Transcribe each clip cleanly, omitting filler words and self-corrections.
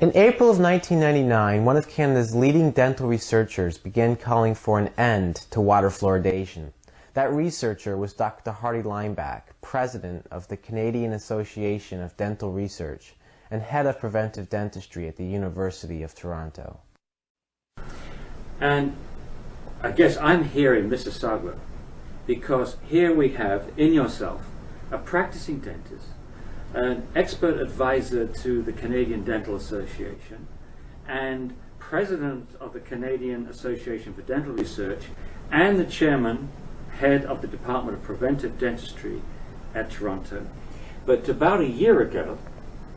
In April of 1999, one of Canada's leading dental researchers began calling for an end to water fluoridation. That researcher was Dr. Hardy Lineback, president of the Canadian Association of Dental Research and head of preventive dentistry at the University of Toronto. And I guess I'm here in Mississauga because here we have in yourself a practicing dentist, an expert advisor to the Canadian Dental Association, and president of the Canadian Association for Dental Research, and the chairman, head of the Department of Preventive Dentistry at Toronto. But about a year ago,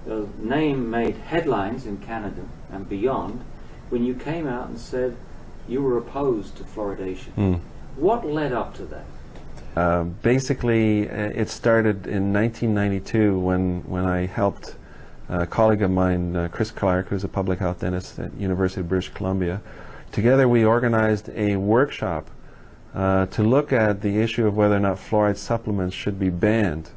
the name made headlines in Canada and beyond when you came out and said you were opposed to fluoridation. What led up to that? Basically, it started in 1992 when I helped a colleague of mine, Chris Clark, who's a public health dentist at University of British Columbia. Together we organized a workshop to look at the issue of whether or not fluoride supplements should be banned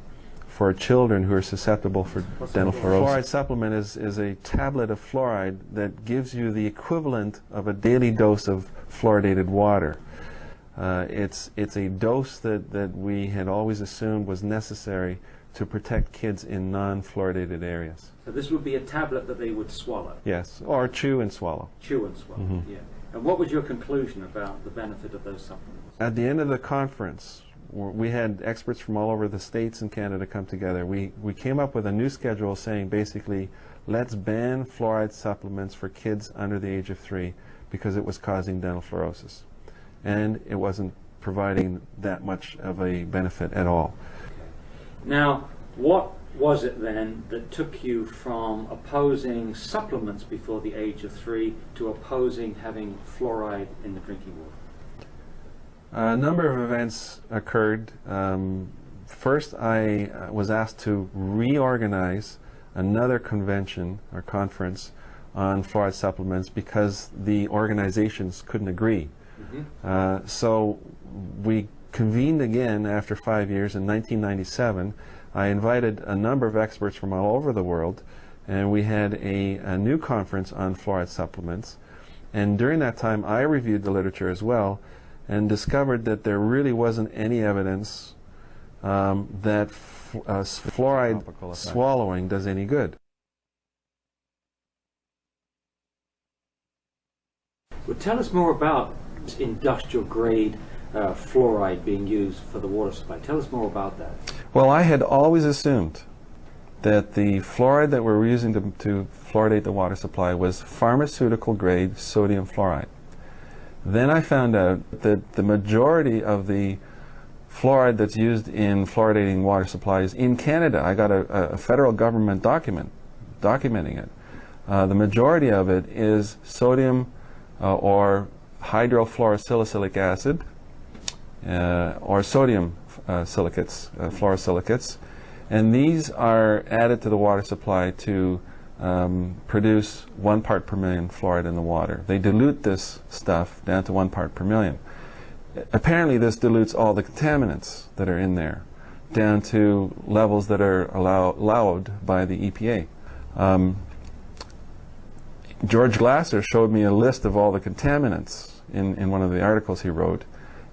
for children who are susceptible for dental fluorosis. Fluoride supplement is a tablet of fluoride that gives you the equivalent of a daily dose of fluoridated water. It's a dose that we had always assumed was necessary to protect kids in non-fluoridated areas. So this would be a tablet that they would swallow? Yes, or chew and swallow. Chew and swallow, yeah. And what was your conclusion about the benefit of those supplements? At the end of the conference, we had experts from all over the States and Canada come together. We came up with a new schedule saying basically, let's ban fluoride supplements for kids under the age of 3 because it was causing dental fluorosis. And it wasn't providing that much of a benefit at all. Now, what was it then that took you from opposing supplements before the age of 3 to opposing having fluoride in the drinking water? A number of events occurred. First, I was asked to reorganize another convention or conference on fluoride supplements because the organizations couldn't agree. So we convened again after 5 years in 1997. I invited a number of experts from all over the world, and we had a new conference on fluoride supplements. And during that time, I reviewed the literature as well and discovered that there really wasn't any evidence that fluoride swallowing does any good. Well, tell us more about industrial grade fluoride being used for the water supply. Tell us more about that. Well, I had always assumed that the fluoride that we're using to fluoridate the water supply was pharmaceutical grade sodium fluoride. Then I found out that the majority of the fluoride that's used in fluoridating water supplies in Canada, I got a federal government document documenting it. The majority of it is sodium or hydrofluorosilicylic acid or sodium silicates, fluorosilicates, and these are added to the water supply to produce 1 part per million fluoride in the water. They dilute this stuff down to 1 part per million. Apparently this dilutes all the contaminants that are in there down to levels that are allowed by the EPA. George Glasser showed me a list of all the contaminants in one of the articles he wrote,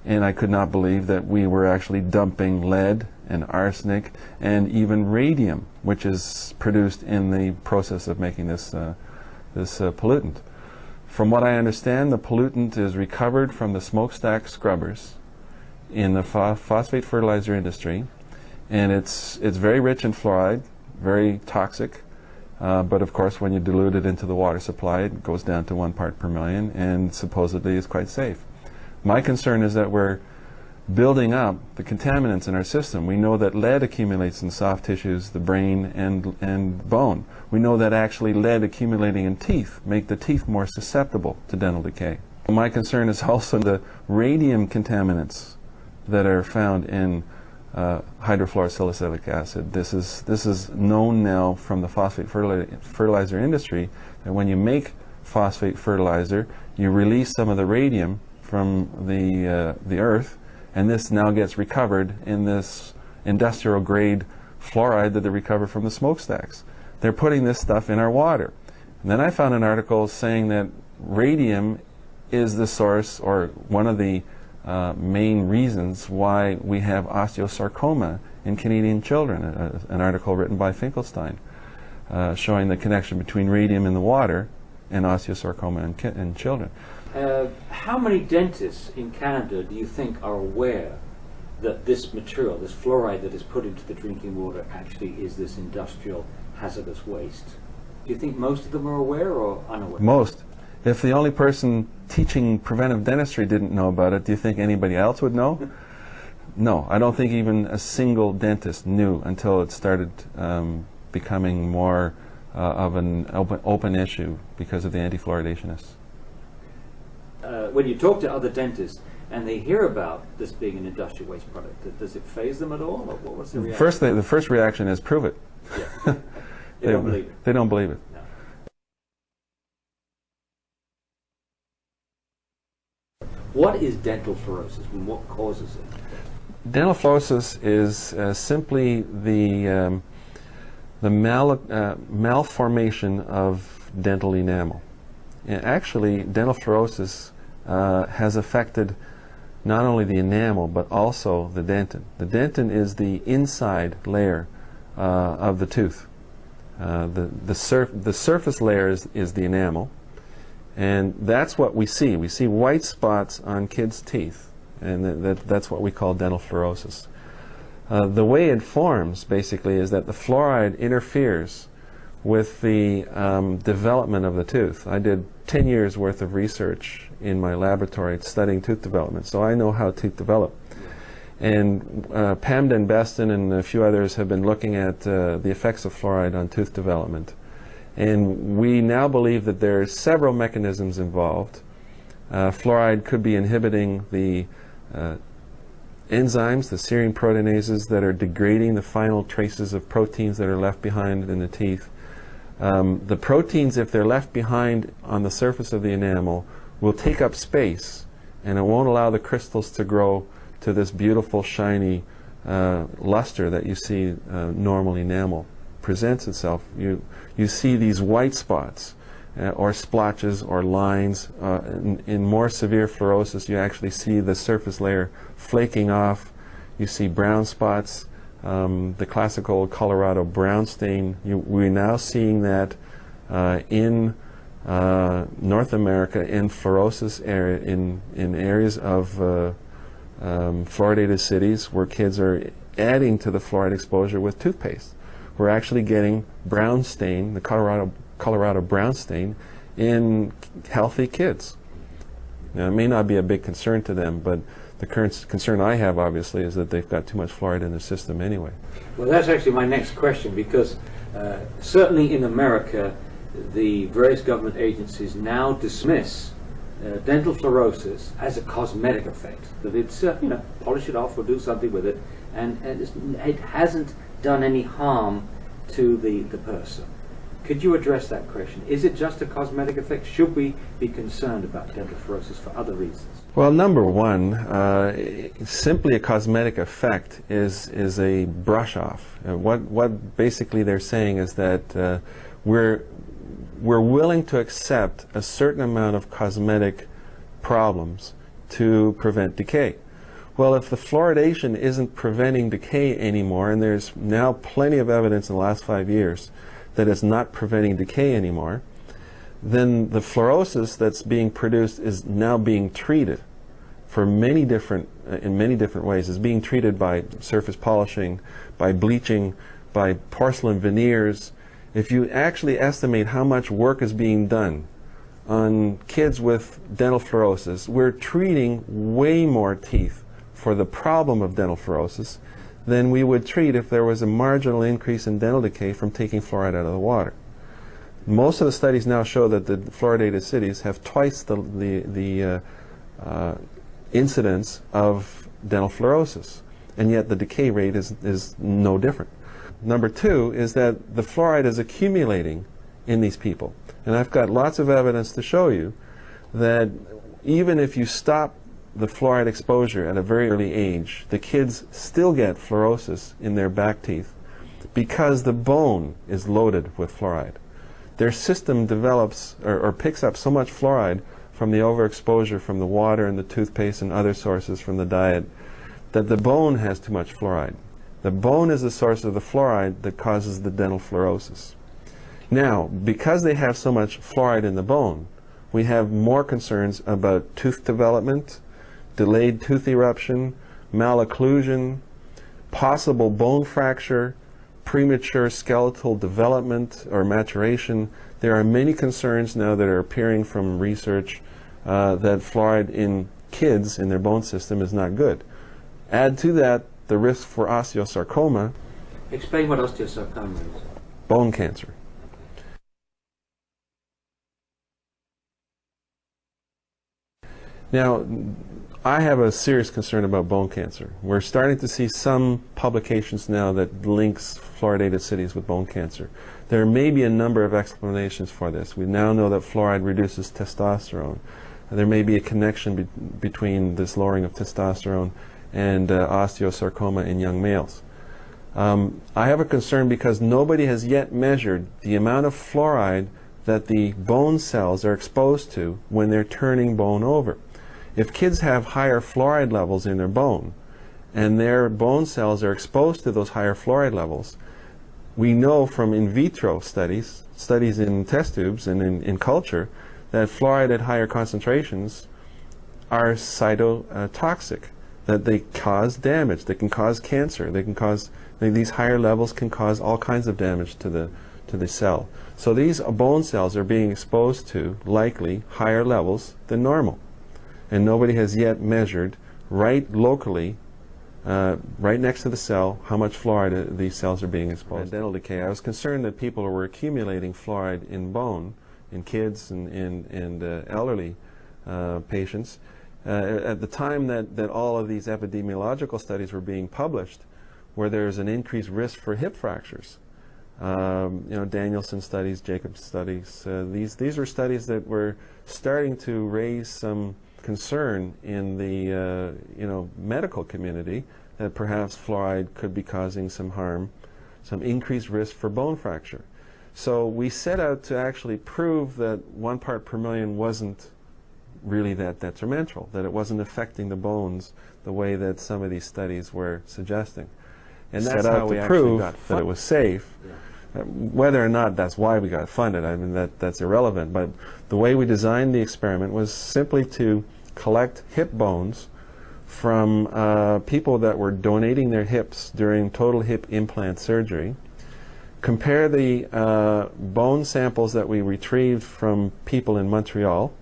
and I could not believe that we were actually dumping lead and arsenic and even radium, which is produced in the process of making this pollutant. From what I understand, the pollutant is recovered from the smokestack scrubbers in the phosphate fertilizer industry, and it's very rich in fluoride, very toxic. But of course, when you dilute it into the water supply, it goes down to 1 part per million, and supposedly is quite safe. My concern is that we're building up the contaminants in our system. We know that lead accumulates in soft tissues, the brain and bone. We know that actually lead accumulating in teeth make the teeth more susceptible to dental decay. My concern is also the radium contaminants that are found in hydrofluorosilicylic acid. This is known now from the phosphate fertilizer industry that when you make phosphate fertilizer, you release some of the radium from the earth, and this now gets recovered in this industrial grade fluoride that they recover from the smokestacks. They're putting this stuff in our water, And then I found an article saying that radium is the source, or one of the main reasons why we have osteosarcoma in Canadian children, an article written by Finkelstein showing the connection between radium in the water and osteosarcoma in children. How many dentists in Canada do you think are aware that this material, this fluoride that is put into the drinking water, actually is this industrial hazardous waste? Do you think most of them are aware or unaware? Most. If the only person teaching preventive dentistry didn't know about it, do you think anybody else would know? No, I don't think even a single dentist knew until it started becoming more of an open issue because of the anti-fluoridationists. When you talk to other dentists and they hear about this being an industrial waste product, does it faze them at all? Or what's the reaction? The first reaction is prove it. Yeah. They don't believe it. They don't believe it. No. What is dental fluorosis and what causes it? Dental fluorosis is simply the malformation of dental enamel. And actually, dental fluorosis has affected not only the enamel but also the dentin. The dentin is the inside layer of the tooth. The surface layer is the enamel, and that's what we see. We see white spots on kids' teeth, and that's what we call dental fluorosis. The way it forms, basically, is that the fluoride interferes with the development of the tooth. I did 10 years worth of research in my laboratory studying tooth development, so I know how teeth develop. And Pam Den Besten and a few others have been looking at the effects of fluoride on tooth development. And we now believe that there are several mechanisms involved. Fluoride could be inhibiting the enzymes, the serine proteinases that are degrading the final traces of proteins that are left behind in the teeth. The proteins, if they're left behind on the surface of the enamel, will take up space, and it won't allow the crystals to grow to this beautiful, shiny luster that you see normal enamel presents itself. You see these white spots or splotches or lines. In more severe fluorosis, you actually see the surface layer flaking off. You see brown spots. The classical Colorado brown stain, we're now seeing that in North America in fluorosis area, in areas of fluoridated cities where kids are adding to the fluoride exposure with toothpaste. We're actually getting brown stain, the Colorado brown stain, in healthy kids. Now, it may not be a big concern to them, but the current concern I have, obviously, is that they've got too much fluoride in their system anyway. Well, that's actually my next question, because certainly in America, the various government agencies now dismiss dental fluorosis as a cosmetic effect. That it's, polish it off or do something with it, and it hasn't done any harm to the person. Could you address that question? Is it just a cosmetic effect? Should we be concerned about dental fluorosis for other reasons? Well, number one, simply a cosmetic effect is a brush off. What basically they're saying is that we're willing to accept a certain amount of cosmetic problems to prevent decay. Well, if the fluoridation isn't preventing decay anymore, and there's now plenty of evidence in the last 5 years that it's not preventing decay anymore, then the fluorosis that's being produced is now being treated for in many different ways. It's being treated by surface polishing, by bleaching, by porcelain veneers. If you actually estimate how much work is being done on kids with dental fluorosis, we're treating way more teeth for the problem of dental fluorosis than we would treat if there was a marginal increase in dental decay from taking fluoride out of the water. Most of the studies now show that the fluoridated cities have twice the incidence of dental fluorosis, and yet the decay rate is no different. Number two is that the fluoride is accumulating in these people. And I've got lots of evidence to show you that even if you stop the fluoride exposure at a very early age, the kids still get fluorosis in their back teeth because the bone is loaded with fluoride. their system develops or picks up so much fluoride from the overexposure from the water and the toothpaste and other sources from the diet that the bone has too much fluoride. The bone is the source of the fluoride that causes the dental fluorosis. Now, because they have so much fluoride in the bone, we have more concerns about tooth development, delayed tooth eruption, malocclusion, possible bone fracture, premature skeletal development or maturation. There are many concerns now that are appearing from research that fluoride in kids in their bone system is not good. Add to that the risk for osteosarcoma. Explain what osteosarcoma is. Bone cancer. Now, I have a serious concern about bone cancer. We're starting to see some publications now that links fluoridated cities with bone cancer. There may be a number of explanations for this. We now know that fluoride reduces testosterone. There may be a connection between this lowering of testosterone and osteosarcoma in young males. I have a concern because nobody has yet measured the amount of fluoride that the bone cells are exposed to when they're turning bone over. If kids have higher fluoride levels in their bone and their bone cells are exposed to those higher fluoride levels, we know from in vitro studies in test tubes and in culture, that fluoride at higher concentrations are cytotoxic, that they cause damage, they can cause cancer, they can cause, these higher levels can cause all kinds of damage to the cell. So these bone cells are being exposed to likely higher levels than normal. And nobody has yet measured right locally, right next to the cell, how much fluoride these cells are being exposed to. Dental decay. I was concerned that people were accumulating fluoride in bone, in kids and elderly patients. At the time that all of these epidemiological studies were being published, where there's an increased risk for hip fractures. Danielson studies, Jacobs studies. These were studies that were starting to raise some concern in the medical community that perhaps fluoride could be causing some harm, some increased risk for bone fracture. So we set out to actually prove that 1 part per million wasn't really that detrimental, that it wasn't affecting the bones the way that some of these studies were suggesting. And that's how we actually got that it was safe. Yeah. Whether or not that's why we got funded, I mean, that's irrelevant. But the way we designed the experiment was simply to collect hip bones from people that were donating their hips during total hip implant surgery, compare the bone samples that we retrieved from people in Montreal,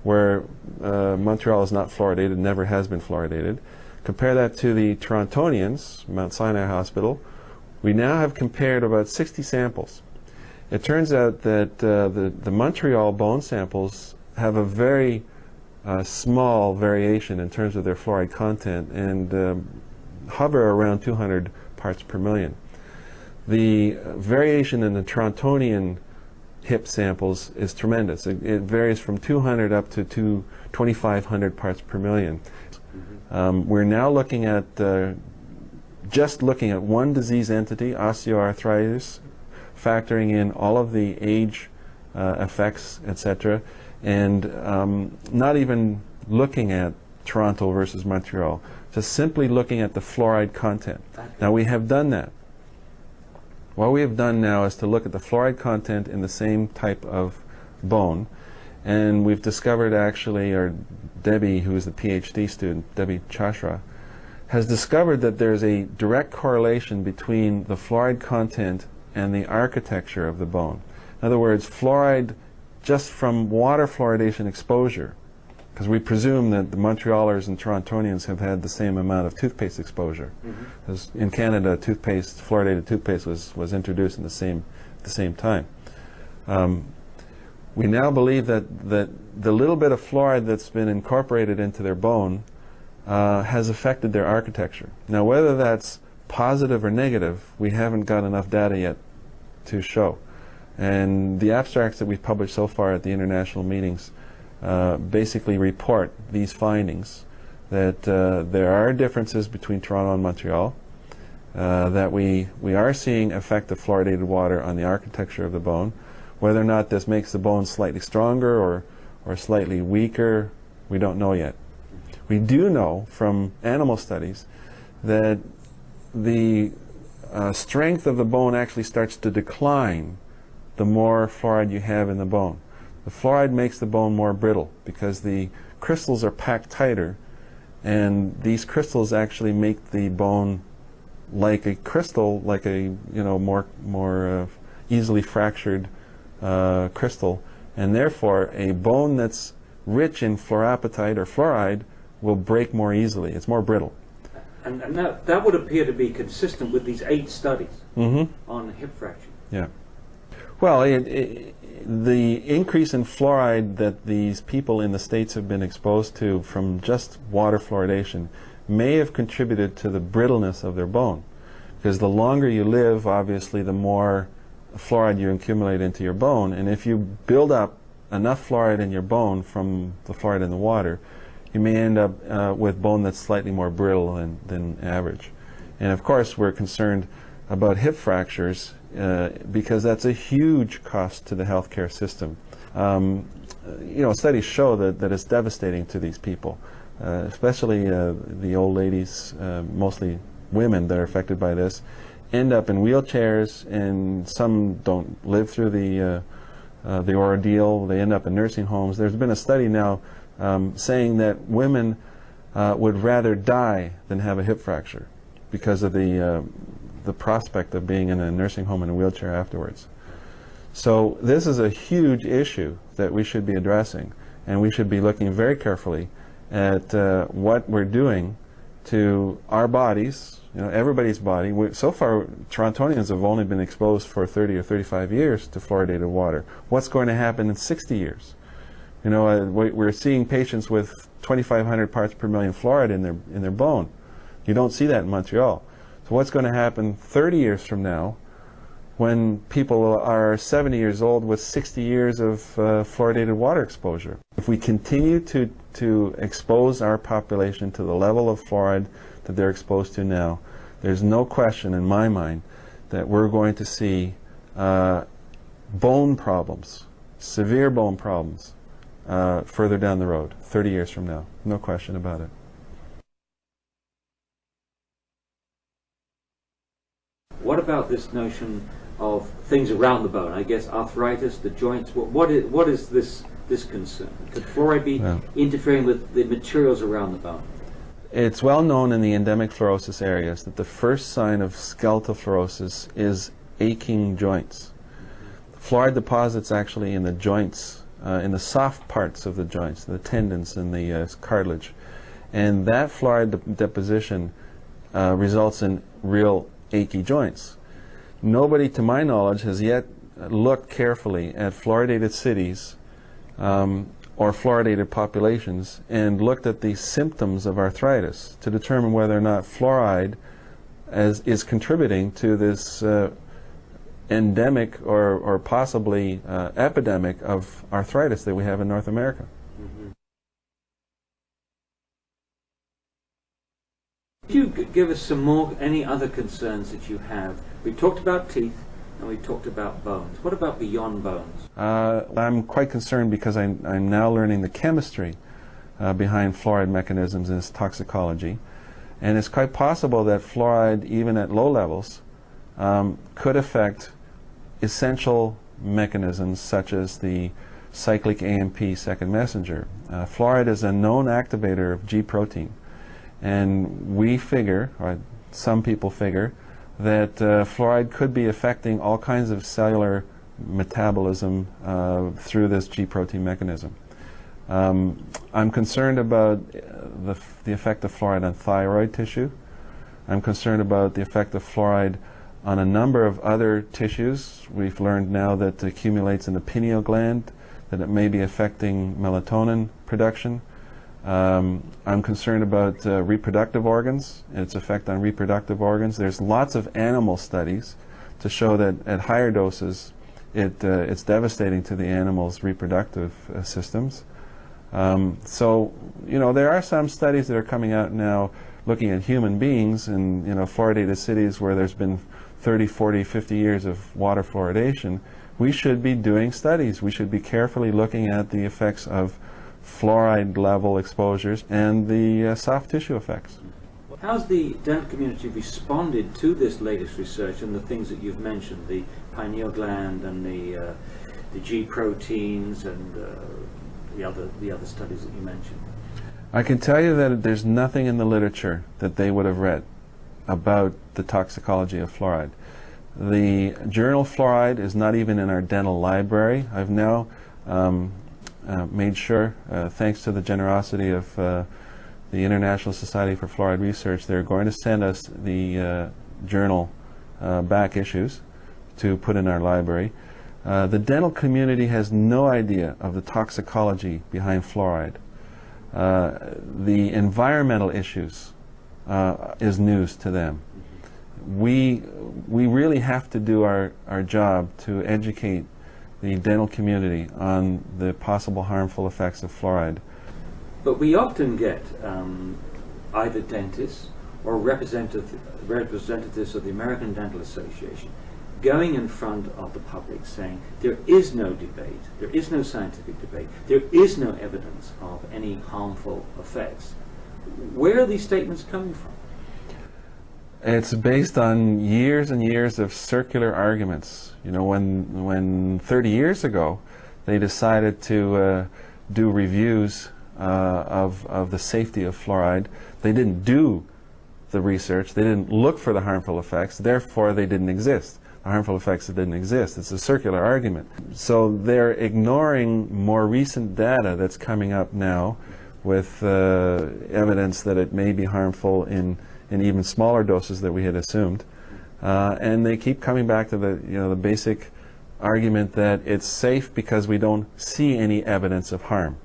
where Montreal is not fluoridated, never has been fluoridated, compare that to the Torontonians, Mount Sinai Hospital. We now have compared about 60 samples. It turns out that the Montreal bone samples have a very small variation in terms of their fluoride content and hover around 200 parts per million. The variation in the Torontonian hip samples is tremendous. It varies from 200 up to 2,500 parts per million. We're now looking at just looking at one disease entity, osteoarthritis, factoring in all of the age effects, etc., and not even looking at Toronto versus Montreal, just simply looking at the fluoride content. Now we have done that. What we have done now is to look at the fluoride content in the same type of bone, and we've discovered actually, or Debbie, who is the PhD student, Debbie Chashra, has discovered that there's a direct correlation between the fluoride content and the architecture of the bone. In other words, fluoride just from water fluoridation exposure, because we presume that the Montrealers and Torontonians have had the same amount of toothpaste exposure. Because in Canada, toothpaste, fluoridated toothpaste was introduced in the same time. We now believe that the little bit of fluoride that's been incorporated into their bone has affected their architecture. Now, whether that's positive or negative, we haven't got enough data yet to show. And the abstracts that we've published so far at the international meetings basically report these findings, that there are differences between Toronto and Montreal, that we are seeing effect of fluoridated water on the architecture of the bone. Whether or not this makes the bone slightly stronger or slightly weaker, we don't know yet. We do know from animal studies that the strength of the bone actually starts to decline the more fluoride you have in the bone. The fluoride makes the bone more brittle because the crystals are packed tighter, and these crystals actually make the bone like a crystal, like a more easily fractured crystal, and therefore a bone that's rich in fluorapatite or fluoride will break more easily. It's more brittle. And that would appear to be consistent with these 8 studies on hip fracture. Yeah. Well, the increase in fluoride that these people in the States have been exposed to from just water fluoridation may have contributed to the brittleness of their bone. Because the longer you live, obviously, the more fluoride you accumulate into your bone. And if you build up enough fluoride in your bone from the fluoride in the water, you may end up with bone that's slightly more brittle than average. And of course, we're concerned about hip fractures because that's a huge cost to the healthcare system. Studies show that it's devastating to these people, especially the old ladies, mostly women that are affected by this, end up in wheelchairs, and some don't live through the ordeal. They end up in nursing homes. There's been a study now saying that women would rather die than have a hip fracture because of the prospect of being in a nursing home in a wheelchair afterwards. So this is a huge issue that we should be addressing, and we should be looking very carefully at what we're doing to our bodies, everybody's body. So far, Torontonians have only been exposed for 30 or 35 years to fluoridated water. What's going to happen in 60 years? We're seeing patients with 2,500 parts per million fluoride in their bone. You don't see that in Montreal. So what's going to happen 30 years from now when people are 70 years old with 60 years of fluoridated water exposure? If we continue to expose our population to the level of fluoride that they're exposed to now, there's no question in my mind that we're going to see bone problems, severe bone problems, further down the road, 30 years from now. No question about it. What about this notion of things around the bone? I guess arthritis, the joints. What is this concern? Could fluoride be interfering with the materials around the bone? It's well known in the endemic fluorosis areas that the first sign of skeletal fluorosis is aching joints. Fluoride deposits actually in the joints, in the soft parts of the joints, the tendons and the cartilage. And that fluoride deposition results in real achy joints. Nobody, to my knowledge, has yet looked carefully at fluoridated cities or fluoridated populations and looked at the symptoms of arthritis to determine whether or not fluoride is contributing to this endemic or possibly epidemic of arthritis that we have in North America. Could you give us any other concerns that you have? We talked about teeth and we talked about bones. What about beyond bones? I'm quite concerned because I'm now learning the chemistry behind fluoride mechanisms and its toxicology. And it's quite possible that fluoride, even at low levels, could affect essential mechanisms such as the cyclic AMP second messenger. Fluoride is a known activator of G protein. And we figure, or some people figure, that fluoride could be affecting all kinds of cellular metabolism through this G protein mechanism. I'm concerned about the effect of fluoride on thyroid tissue. I'm concerned about the effect of fluoride on a number of other tissues. We've learned now that it accumulates in the pineal gland, that it may be affecting melatonin production. I'm concerned about reproductive organs and its effect on reproductive organs. There's lots of animal studies to show that at higher doses it's devastating to the animal's reproductive systems. So, there are some studies that are coming out now looking at human beings in fluoridated cities where there's been 30, 40, 50 years of water fluoridation, we should be doing studies. We should be carefully looking at the effects of fluoride level exposures and the soft tissue effects. How's the dental community responded to this latest research and the things that you've mentioned, the pineal gland and the G proteins and the other studies that you mentioned? I can tell you that there's nothing in the literature that they would have read about the toxicology of fluoride. The journal Fluoride is not even in our dental library. I've now made sure, thanks to the generosity of the International Society for Fluoride Research, they're going to send us the journal back issues to put in our library. The dental community has no idea of the toxicology behind fluoride. The environmental issues is news to them. We really have to do our job to educate the dental community on the possible harmful effects of fluoride. But we often get either dentists or representatives of the American Dental Association going in front of the public saying there is no debate, there is no scientific debate, there is no evidence of any harmful effects. Where are these statements coming from? It's based on years and years of circular arguments. You know, when 30 years ago they decided to do reviews of the safety of fluoride, they didn't do the research, they didn't look for the harmful effects, therefore they didn't exist. The harmful effects that didn't exist. It's a circular argument. So they're ignoring more recent data that's coming up now with evidence that it may be harmful in even smaller doses that we had assumed, and they keep coming back to the basic argument that it's safe because we don't see any evidence of harm.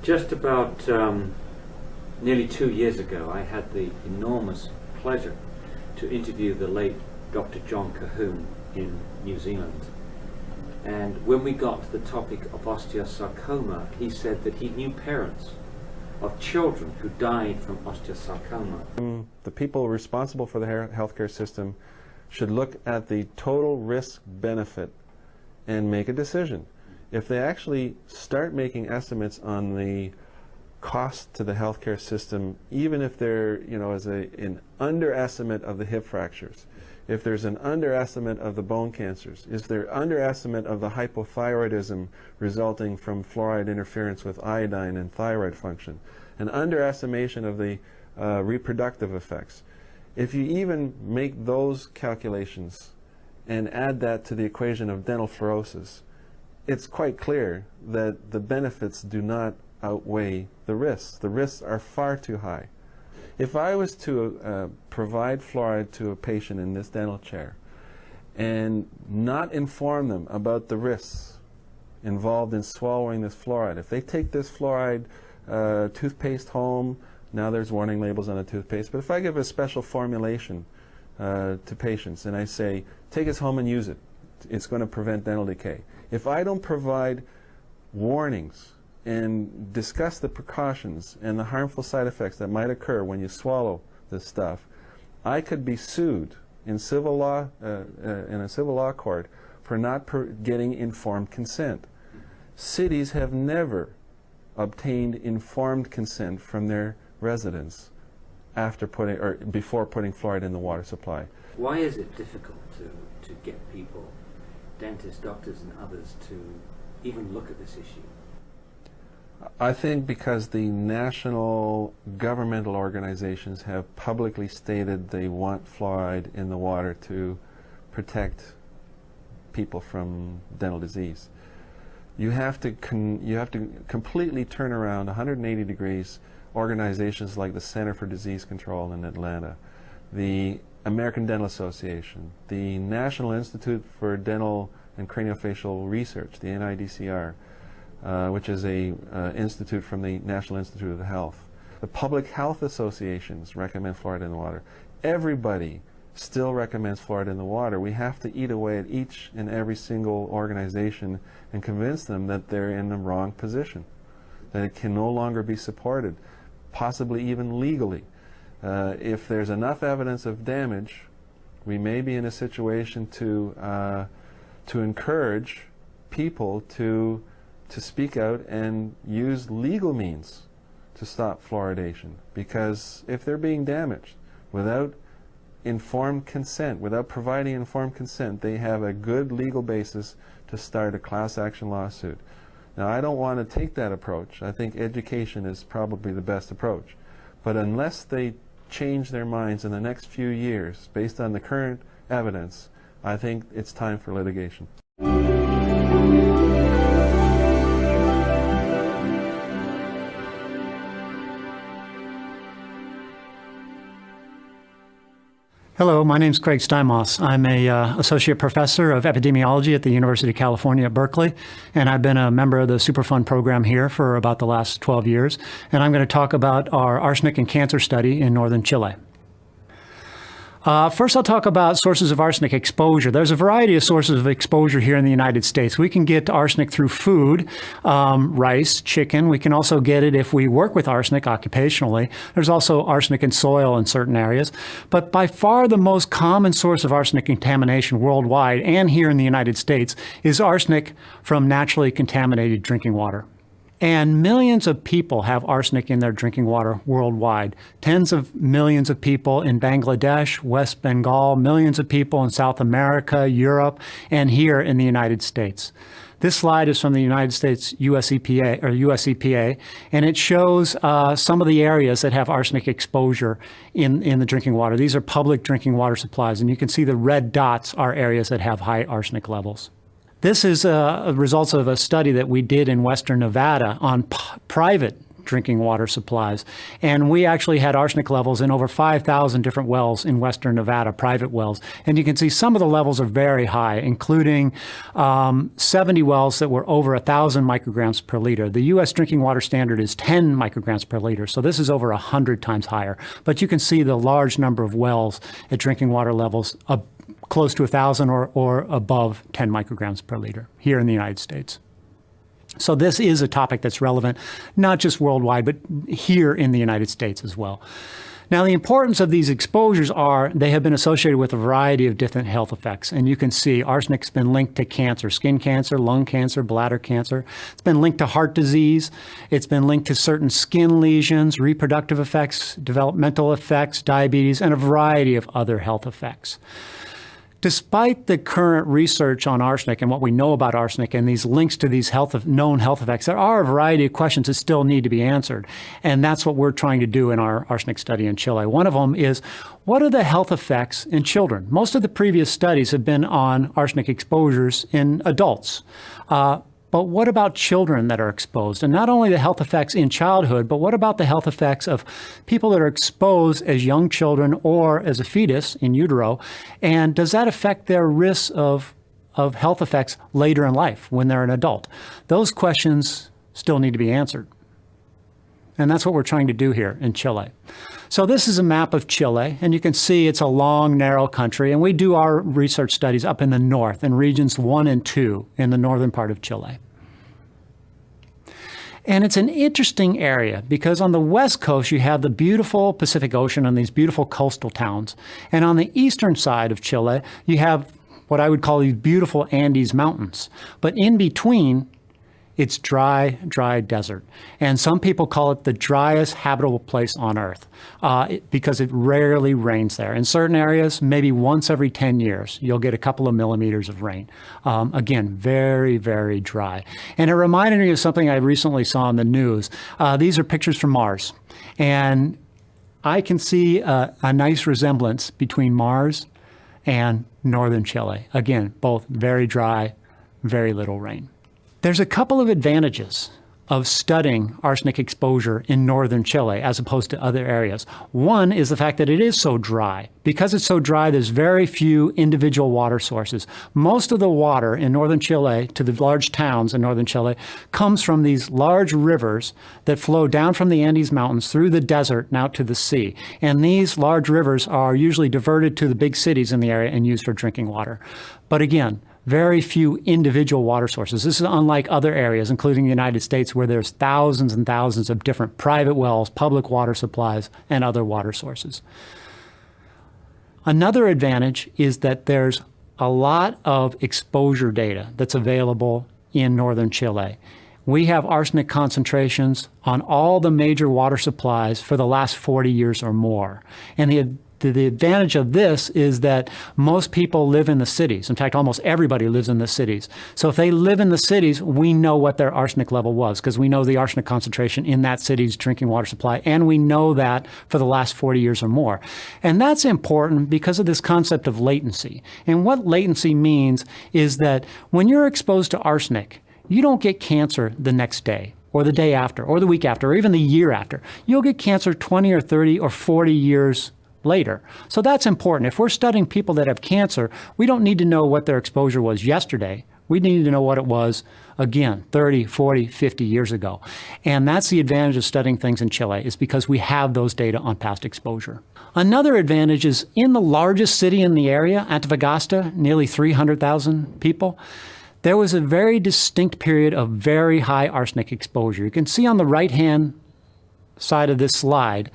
Just about nearly 2 years ago, I had the enormous pleasure to interview the late Dr. John Cahoon in New Zealand. And when we got to the topic of osteosarcoma, he said that he knew parents of children who died from osteosarcoma. The people responsible for the healthcare system should look at the total risk-benefit and make a decision. If they actually start making estimates on the cost to the healthcare system, even if there is an underestimate of the hip fractures, if there's an underestimate of the bone cancers, is there underestimate of the hypothyroidism resulting from fluoride interference with iodine and thyroid function, an underestimation of the reproductive effects. If you even make those calculations and add that to the equation of dental fluorosis, it's quite clear that the benefits do not outweigh the risks. The risks are far too high. If I was to provide fluoride to a patient in this dental chair and not inform them about the risks involved in swallowing this fluoride, if they take this fluoride toothpaste home, now there's warning labels on the toothpaste, but if I give a special formulation to patients and I say, take this home and use it, it's going to prevent dental decay. If I don't provide warnings and discuss the precautions and the harmful side effects that might occur when you swallow this stuff, I could be sued in civil law, in a civil law court for not getting informed consent. Cities have never obtained informed consent from their residents after putting or before putting fluoride in the water supply. Why is it difficult to get people, dentists, doctors, and others to even look at this issue? I think because the national governmental organizations have publicly stated they want fluoride in the water to protect people from dental disease. You have to completely turn around 180 degrees organizations like the Center for Disease Control in Atlanta, the American Dental Association, the National Institute for Dental and Craniofacial Research, the NIDCR, which is a institute from the National Institute of Health. The public health associations recommend fluoride in the water. Everybody still recommends fluoride in the water. We have to eat away at each and every single organization and convince them that they're in the wrong position, that it can no longer be supported, possibly even legally. If there's enough evidence of damage, we may be in a situation to encourage people to speak out and use legal means to stop fluoridation. Because if they're being damaged without informed consent, without providing informed consent, they have a good legal basis to start a class action lawsuit. Now, I don't want to take that approach. I think education is probably the best approach. But unless they change their minds in the next few years based on the current evidence, I think it's time for litigation. Hello, my name is Craig Steinmaus. I'm a associate professor of epidemiology at the University of California at Berkeley, and I've been a member of the Superfund program here for about the last 12 years. And I'm going to talk about our arsenic and cancer study in northern Chile. First, I'll talk about sources of arsenic exposure. There's a variety of sources of exposure here in the United States. We can get arsenic through food, rice, chicken. We can also get it if we work with arsenic occupationally. There's also arsenic in soil in certain areas. But by far the most common source of arsenic contamination worldwide and here in the United States is arsenic from naturally contaminated drinking water. And millions of people have arsenic in their drinking water worldwide. Tens of millions of people in Bangladesh, West Bengal, millions of people in South America, Europe, and here in the United States. This slide is from the United States US EPA, and it shows some of the areas that have arsenic exposure in the drinking water. These are public drinking water supplies, and you can see the red dots are areas that have high arsenic levels. This is results of a study that we did in western Nevada on private drinking water supplies. And we actually had arsenic levels in over 5,000 different wells in western Nevada, private wells. And you can see some of the levels are very high, including 70 wells that were over 1,000 micrograms per liter. The U.S. drinking water standard is 10 micrograms per liter, so this is over 100 times higher. But you can see the large number of wells at drinking water levels close to 1,000 or above 10 micrograms per liter here in the United States. So this is a topic that's relevant, not just worldwide, but here in the United States as well. Now, the importance of these exposures are they have been associated with a variety of different health effects. And you can see arsenic's been linked to cancer, skin cancer, lung cancer, bladder cancer. It's been linked to heart disease. It's been linked to certain skin lesions, reproductive effects, developmental effects, diabetes, and a variety of other health effects. Despite the current research on arsenic and what we know about arsenic and these links to these known health effects, there are a variety of questions that still need to be answered. And that's what we're trying to do in our arsenic study in Chile. One of them is, what are the health effects in children? Most of the previous studies have been on arsenic exposures in adults. But what about children that are exposed? And not only the health effects in childhood, but what about the health effects of people that are exposed as young children or as a fetus in utero? And does that affect their risks of health effects later in life when they're an adult? Those questions still need to be answered. And that's what we're trying to do here in Chile. So this is a map of Chile, and you can see it's a long, narrow country, and we do our research studies up in the north, in regions 1 and 2 in the northern part of Chile. And it's an interesting area because on the west coast, you have the beautiful Pacific Ocean and these beautiful coastal towns. And on the eastern side of Chile, you have what I would call these beautiful Andes Mountains. But in between, it's dry desert. And some people call it the driest habitable place on Earth because it rarely rains there. In certain areas, maybe once every 10 years, you'll get a couple of millimeters of rain. Again, very, very dry. And it reminded me of something I recently saw on the news. These are pictures from Mars. And I can see a nice resemblance between Mars and northern Chile. Again, both very dry, very little rain. There's a couple of advantages of studying arsenic exposure in northern Chile as opposed to other areas. One is the fact that it is so dry. Because it's so dry, there's very few individual water sources. Most of the water in northern Chile to the large towns in northern Chile comes from these large rivers that flow down from the Andes Mountains through the desert and out to the sea. And these large rivers are usually diverted to the big cities in the area and used for drinking water. But again, very few individual water sources. This is unlike other areas, including the United States, where there's thousands and thousands of different private wells, public water supplies, and other water sources. Another advantage is that there's a lot of exposure data that's available in northern Chile. We have arsenic concentrations on all the major water supplies for the last 40 years or more. And the advantage of this is that most people live in the cities. In fact, almost everybody lives in the cities. So if they live in the cities, we know what their arsenic level was because we know the arsenic concentration in that city's drinking water supply, and we know that for the last 40 years or more. And that's important because of this concept of latency. And what latency means is that when you're exposed to arsenic, you don't get cancer the next day, or the day after, or the week after, or even the year after. You'll get cancer 20 or 30 or 40 years later. So that's important. If we're studying people that have cancer, we don't need to know what their exposure was yesterday. We need to know what it was, again, 30, 40, 50 years ago. And that's the advantage of studying things in Chile, is because we have those data on past exposure. Another advantage is in the largest city in the area, Antofagasta, nearly 300,000 people, there was a very distinct period of very high arsenic exposure. You can see on the right-hand side of this slide,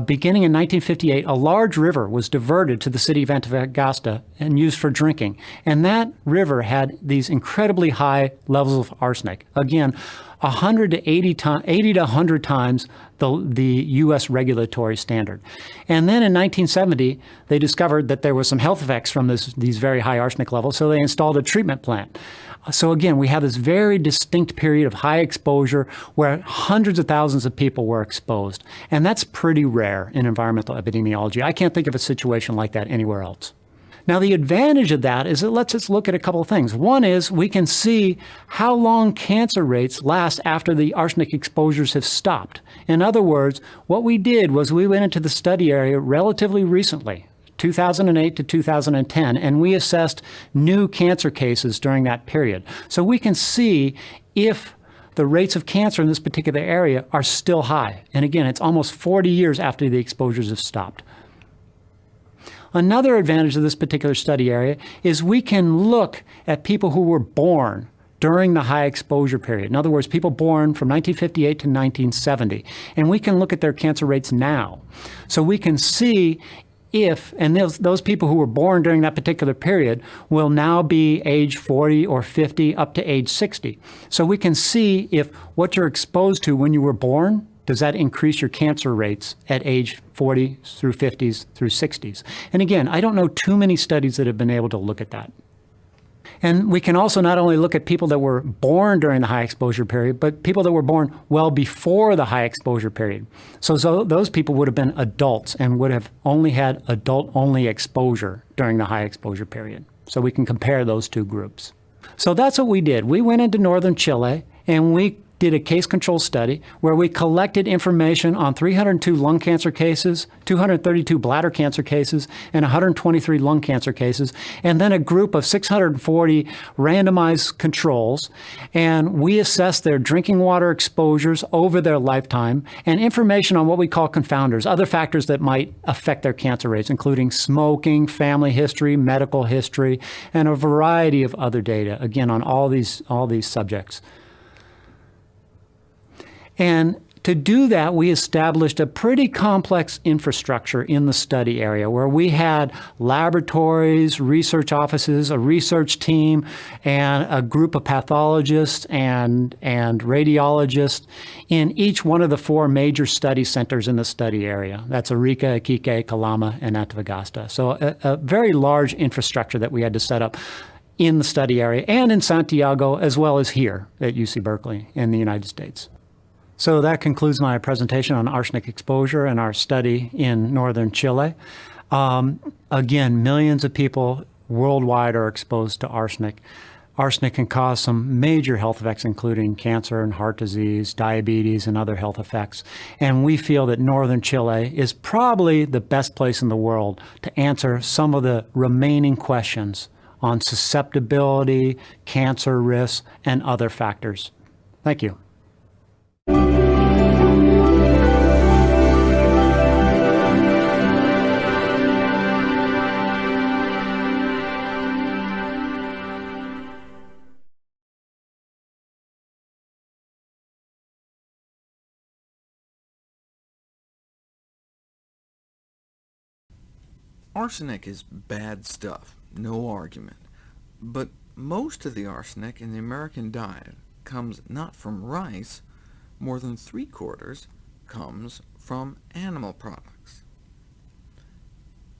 beginning in 1958, a large river was diverted to the city of Antofagasta and used for drinking. And that river had these incredibly high levels of arsenic. Again, 80 to 100 times the U.S. regulatory standard. And then in 1970, they discovered that there was some health effects from these very high arsenic levels, so they installed a treatment plant. So again, we have this very distinct period of high exposure where hundreds of thousands of people were exposed. And that's pretty rare in environmental epidemiology. I can't think of a situation like that anywhere else. Now, the advantage of that is it lets us look at a couple of things. One is we can see how long cancer rates last after the arsenic exposures have stopped. In other words, what we did was we went into the study area relatively recently, 2008 to 2010, and we assessed new cancer cases during that period. So we can see if the rates of cancer in this particular area are still high. And again, it's almost 40 years after the exposures have stopped. Another advantage of this particular study area is we can look at people who were born during the high exposure period. In other words, people born from 1958 to 1970. And we can look at their cancer rates now. So we can see if, and those people who were born during that particular period will now be age 40 or 50 up to age 60. So we can see if what you're exposed to when you were born, does that increase your cancer rates at age 40 through 50s through 60s? And again, I don't know too many studies that have been able to look at that. And we can also not only look at people that were born during the high exposure period, but people that were born well before the high exposure period. So those people would have been adults and would have only had adult-only exposure during the high exposure period. So we can compare those two groups. So that's what we did. We went into northern Chile and we did a case control study where we collected information on 302 lung cancer cases, 232 bladder cancer cases, and 123 lung cancer cases, and then a group of 640 randomized controls. And we assessed their drinking water exposures over their lifetime and information on what we call confounders, other factors that might affect their cancer rates, including smoking, family history, medical history, and a variety of other data, again, on all these subjects. And to do that, we established a pretty complex infrastructure in the study area where we had laboratories, research offices, a research team, and a group of pathologists and radiologists in each one of the 4 major study centers in the study area. That's Arica, Iquique, Calama, and Antofagasta. So a very large infrastructure that we had to set up in the study area and in Santiago, as well as here at UC Berkeley in the United States. So that concludes my presentation on arsenic exposure and our study in northern Chile. Again, millions of people worldwide are exposed to arsenic. Arsenic can cause some major health effects, including cancer and heart disease, diabetes, and other health effects. And we feel that northern Chile is probably the best place in the world to answer some of the remaining questions on susceptibility, cancer risks, and other factors. Thank you. Arsenic is bad stuff, no argument. But most of the arsenic in the American diet comes not from rice. More than 3/4 comes from animal products.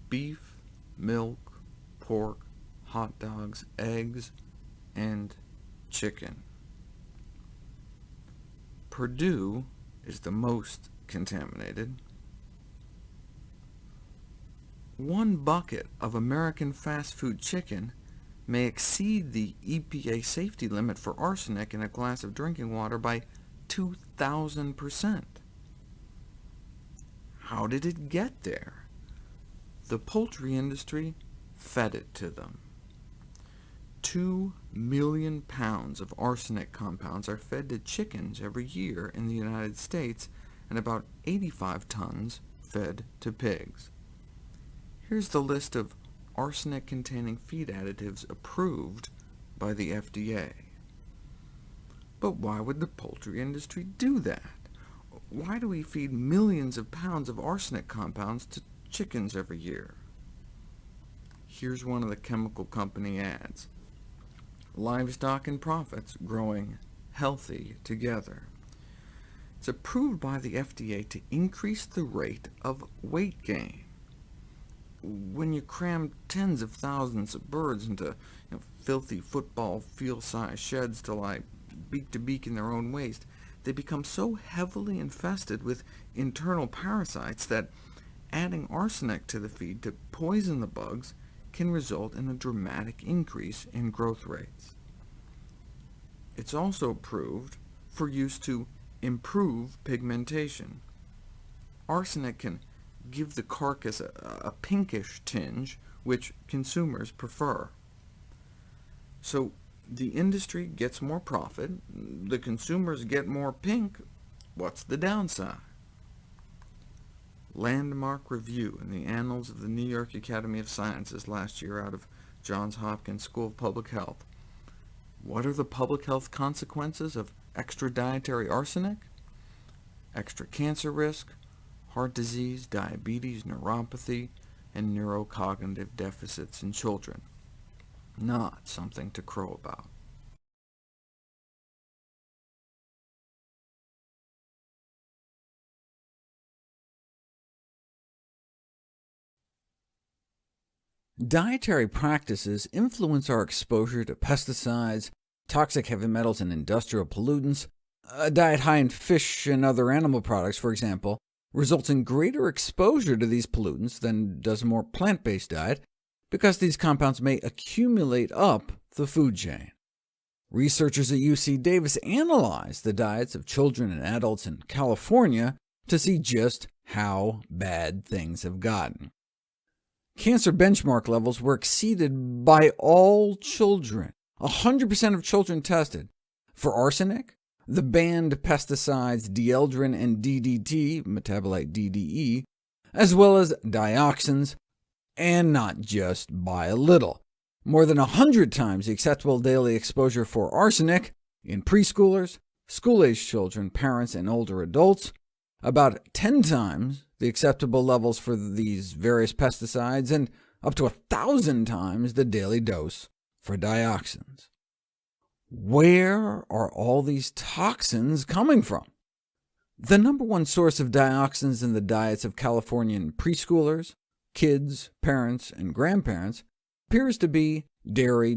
Beef, milk, pork, hot dogs, eggs, and chicken. Purdue is the most contaminated. 1 bucket of American fast food chicken may exceed the EPA safety limit for arsenic in a glass of drinking water by 2,000%. How did it get there? The poultry industry fed it to them. 2 million pounds of arsenic compounds are fed to chickens every year in the United States, and about 85 tons fed to pigs. Here's the list of arsenic-containing feed additives approved by the FDA. But why would the poultry industry do that? Why do we feed millions of pounds of arsenic compounds to chickens every year? Here's one of the chemical company ads. Livestock and profits growing healthy together. It's approved by the FDA to increase the rate of weight gain. When you cram tens of thousands of birds into filthy football field-sized sheds to lie beak to beak in their own waste, they become so heavily infested with internal parasites that adding arsenic to the feed to poison the bugs can result in a dramatic increase in growth rates. It's also approved for use to improve pigmentation. Arsenic can give the carcass a pinkish tinge, which consumers prefer. So the industry gets more profit, the consumers get more pink. What's the downside? Landmark review in the Annals of the New York Academy of Sciences last year out of Johns Hopkins School of Public Health. What are the public health consequences of extra dietary arsenic? Extra cancer risk, heart disease, diabetes, neuropathy, and neurocognitive deficits in children. Not something to crow about. Dietary practices influence our exposure to pesticides, toxic heavy metals, and industrial pollutants. A diet high in fish and other animal products, for example, results in greater exposure to these pollutants than does a more plant-based diet, because these compounds may accumulate up the food chain. Researchers at UC Davis analyzed the diets of children and adults in California to see just how bad things have gotten. Cancer benchmark levels were exceeded by all children, 100% of children tested. For arsenic, the banned pesticides dieldrin and DDT, metabolite DDE, as well as dioxins, and not just by a little. More than 100 times the acceptable daily exposure for arsenic in preschoolers, school-aged children, parents, and older adults, about 10 times the acceptable levels for these various pesticides, and up to 1,000 times the daily dose for dioxins. Where are all these toxins coming from? The number one source of dioxins in the diets of Californian preschoolers, kids, parents, and grandparents appears to be dairy,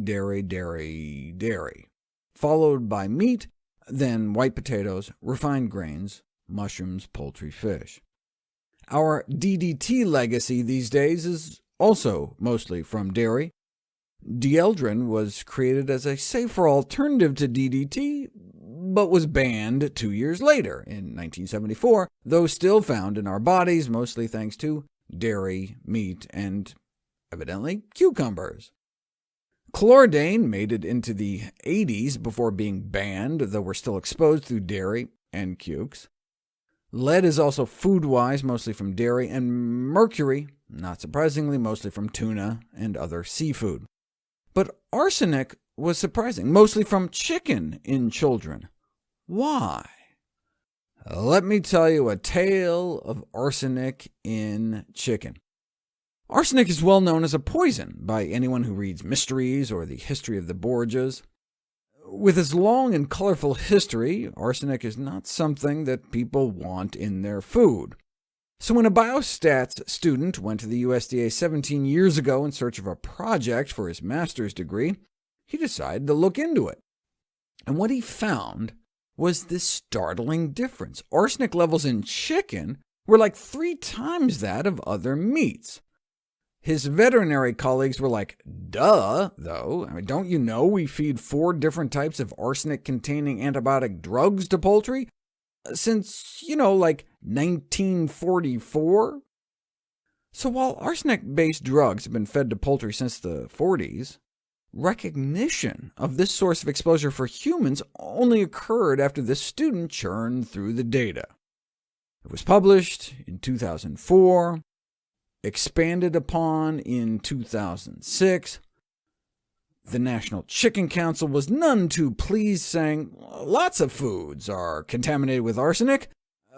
followed by meat, then white potatoes, refined grains, mushrooms, poultry, fish. Our DDT legacy these days is also mostly from dairy. Dieldrin was created as a safer alternative to DDT, but was banned 2 years later, in 1974, though still found in our bodies, mostly thanks to dairy, meat, and evidently cucumbers. Chlordane made it into the 80s before being banned, though we're still exposed through dairy and cukes. Lead is also food-wise, mostly from dairy, and mercury, not surprisingly, mostly from tuna and other seafood. But arsenic was surprising, mostly from chicken in children. Why? Let me tell you a tale of arsenic in chicken. Arsenic is well known as a poison by anyone who reads mysteries or the history of the Borgias. With its long and colorful history, arsenic is not something that people want in their food. So when a biostats student went to the USDA 17 years ago in search of a project for his master's degree, he decided to look into it. And what he found was this startling difference. Arsenic levels in chicken were like 3 times that of other meats. His veterinary colleagues were like, duh, though. I mean, don't you know we feed 4 different types of arsenic-containing antibiotic drugs to poultry? Since, like 1944? So while arsenic-based drugs have been fed to poultry since the 40s, recognition of this source of exposure for humans only occurred after this student churned through the data. It was published in 2004, expanded upon in 2006. The National Chicken Council was none too pleased, saying lots of foods are contaminated with arsenic.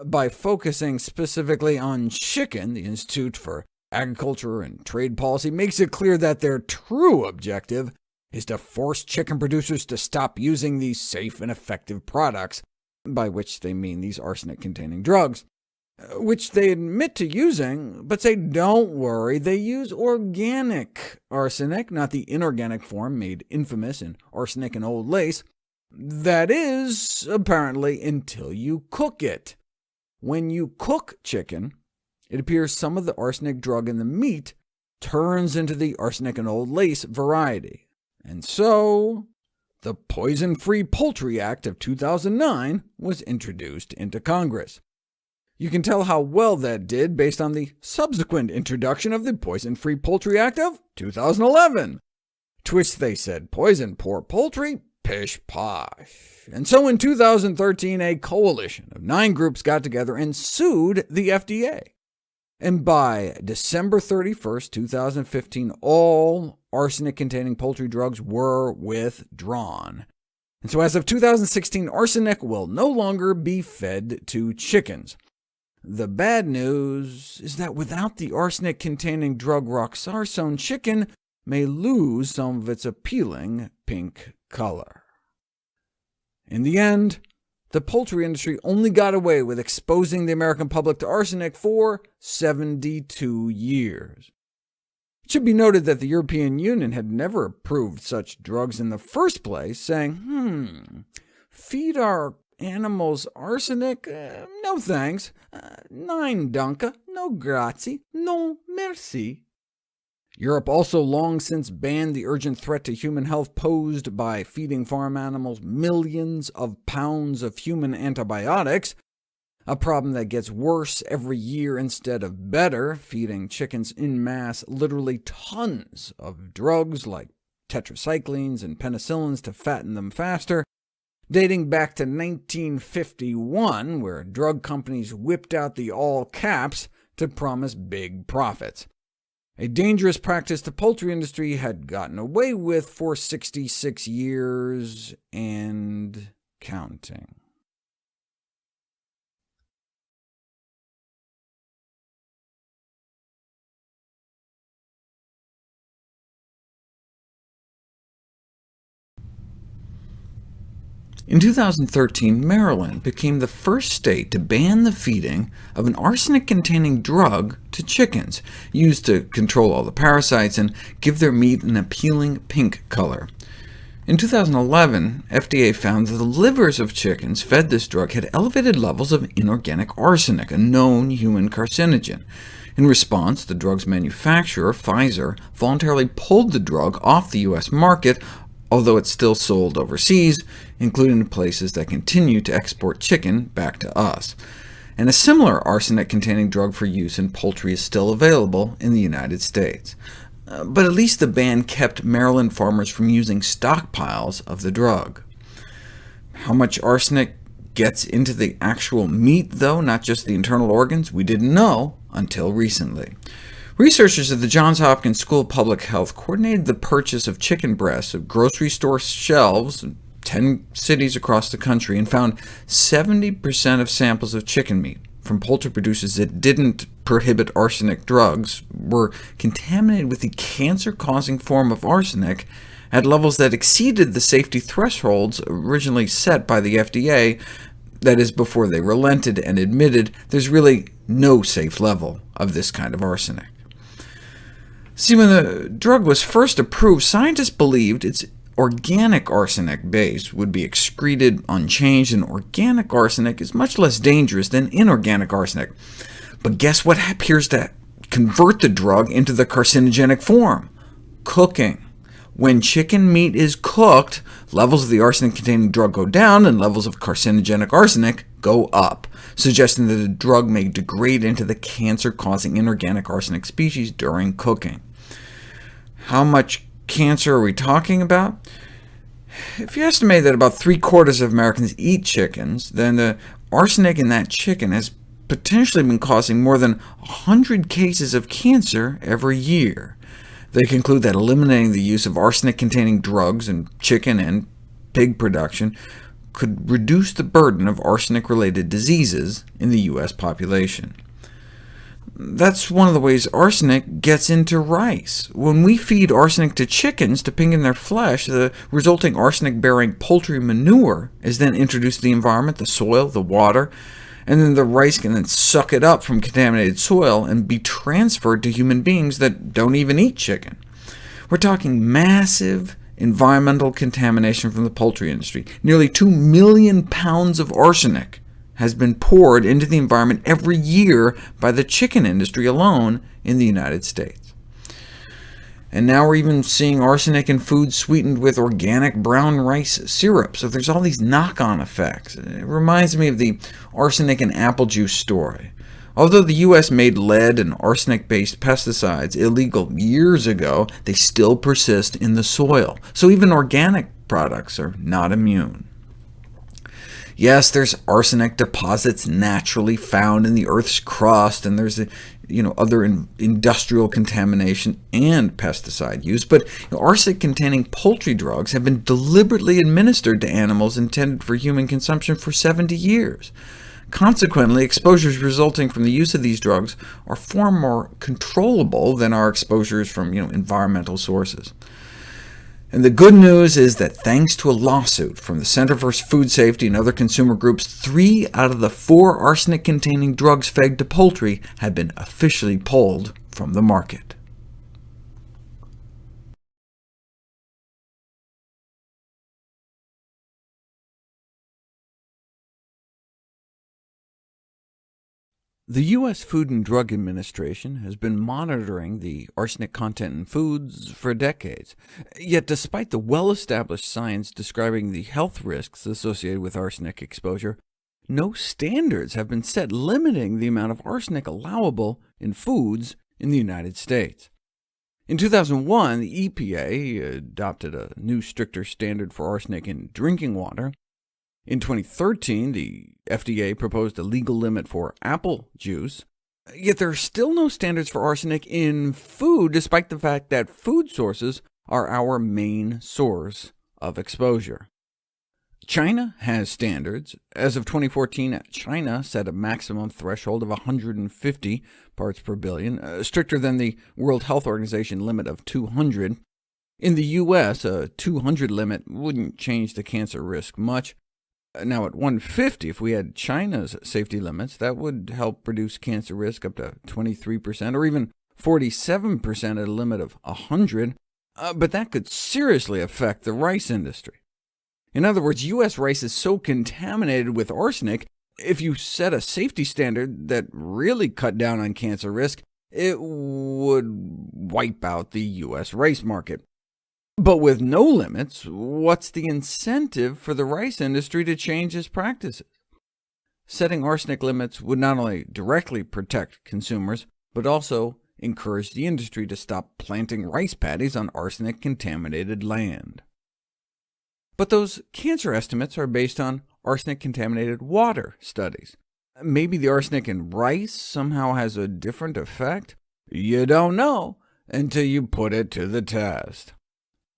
By focusing specifically on chicken, the Institute for Agriculture and Trade Policy makes it clear that their true objective is to force chicken producers to stop using these safe and effective products, by which they mean these arsenic-containing drugs, which they admit to using, but say, don't worry, they use organic arsenic, not the inorganic form made infamous in Arsenic and Old Lace. That is, apparently, until you cook it. When you cook chicken, it appears some of the arsenic drug in the meat turns into the Arsenic and Old Lace variety. And so, the Poison-Free Poultry Act of 2009 was introduced into Congress. You can tell how well that did based on the subsequent introduction of the Poison-Free Poultry Act of 2011, to which they said, poison poor poultry, pish-posh. And so in 2013, a coalition of 9 groups got together and sued the FDA. And by December 31st, 2015, all arsenic-containing poultry drugs were withdrawn. And so as of 2016, arsenic will no longer be fed to chickens. The bad news is that without the arsenic-containing drug roxarsone, chicken may lose some of its appealing pink color. In the end, the poultry industry only got away with exposing the American public to arsenic for 72 years. It should be noted that the European Union had never approved such drugs in the first place, saying, feed our animals arsenic? No thanks. Nein danke. No grazie. No merci. Europe also long since banned the urgent threat to human health posed by feeding farm animals millions of pounds of human antibiotics, a problem that gets worse every year instead of better, feeding chickens en masse literally tons of drugs like tetracyclines and penicillins to fatten them faster, dating back to 1951, where drug companies whipped out the all caps to promise big profits. A dangerous practice the poultry industry had gotten away with for 66 years and counting. In 2013, Maryland became the first state to ban the feeding of an arsenic-containing drug to chickens, used to control all the parasites and give their meat an appealing pink color. In 2011, FDA found that the livers of chickens fed this drug had elevated levels of inorganic arsenic, a known human carcinogen. In response, the drug's manufacturer, Pfizer, voluntarily pulled the drug off the U.S. market, although it's still sold overseas, including in places that continue to export chicken back to us. And a similar arsenic-containing drug for use in poultry is still available in the United States. But at least the ban kept Maryland farmers from using stockpiles of the drug. How much arsenic gets into the actual meat, though, not just the internal organs, we didn't know until recently. Researchers at the Johns Hopkins School of Public Health coordinated the purchase of chicken breasts at grocery store shelves in 10 cities across the country and found 70% of samples of chicken meat from poultry producers that didn't prohibit arsenic drugs were contaminated with the cancer-causing form of arsenic at levels that exceeded the safety thresholds originally set by the FDA, that is, before they relented and admitted there's really no safe level of this kind of arsenic. See, when the drug was first approved, scientists believed its organic arsenic base would be excreted unchanged, and organic arsenic is much less dangerous than inorganic arsenic. But guess what appears to convert the drug into the carcinogenic form? Cooking. When chicken meat is cooked, levels of the arsenic-containing drug go down, and levels of carcinogenic arsenic go up, suggesting that the drug may degrade into the cancer-causing inorganic arsenic species during cooking. How much cancer are we talking about? If you estimate that about 3/4 of Americans eat chickens, then the arsenic in that chicken has potentially been causing more than 100 cases of cancer every year. They conclude that eliminating the use of arsenic-containing drugs in chicken and pig production could reduce the burden of arsenic-related diseases in the U.S. population. That's one of the ways arsenic gets into rice. When we feed arsenic to chickens to pig in their flesh, the resulting arsenic-bearing poultry manure is then introduced to the environment, the soil, the water, and then the rice can then suck it up from contaminated soil and be transferred to human beings that don't even eat chicken. We're talking massive environmental contamination from the poultry industry. Nearly 2 million pounds of arsenic has been poured into the environment every year by the chicken industry alone in the United States. And now we're even seeing arsenic in food sweetened with organic brown rice syrup, so there's all these knock-on effects. It reminds me of the arsenic and apple juice story. Although the U.S. made lead and arsenic-based pesticides illegal years ago, they still persist in the soil, so even organic products are not immune. Yes, there's arsenic deposits naturally found in the Earth's crust, and there's other industrial contamination and pesticide use, but arsenic-containing poultry drugs have been deliberately administered to animals intended for human consumption for 70 years. Consequently, exposures resulting from the use of these drugs are far more controllable than our exposures from environmental sources. And the good news is that thanks to a lawsuit from the Center for Food Safety and other consumer groups, 3 out of the 4 arsenic-containing drugs fed to poultry have been officially pulled from the market. The U.S. Food and Drug Administration has been monitoring the arsenic content in foods for decades. Yet despite the well-established science describing the health risks associated with arsenic exposure, no standards have been set limiting the amount of arsenic allowable in foods in the United States. In 2001, the EPA adopted a new stricter standard for arsenic in drinking water. In 2013, the FDA proposed a legal limit for apple juice, yet there are still no standards for arsenic in food, despite the fact that food sources are our main source of exposure. China has standards. As of 2014, China set a maximum threshold of 150 parts per billion, stricter than the World Health Organization limit of 200. In the U.S., a 200 limit wouldn't change the cancer risk much. Now, at 150, if we had China's safety limits, that would help reduce cancer risk up to 23%, or even 47% at a limit of 100, but that could seriously affect the rice industry. In other words, U.S. rice is so contaminated with arsenic, if you set a safety standard that really cut down on cancer risk, it would wipe out the U.S. rice market. But with no limits, what's the incentive for the rice industry to change its practices? Setting arsenic limits would not only directly protect consumers, but also encourage the industry to stop planting rice paddies on arsenic-contaminated land. But those cancer estimates are based on arsenic-contaminated water studies. Maybe the arsenic in rice somehow has a different effect? You don't know until you put it to the test.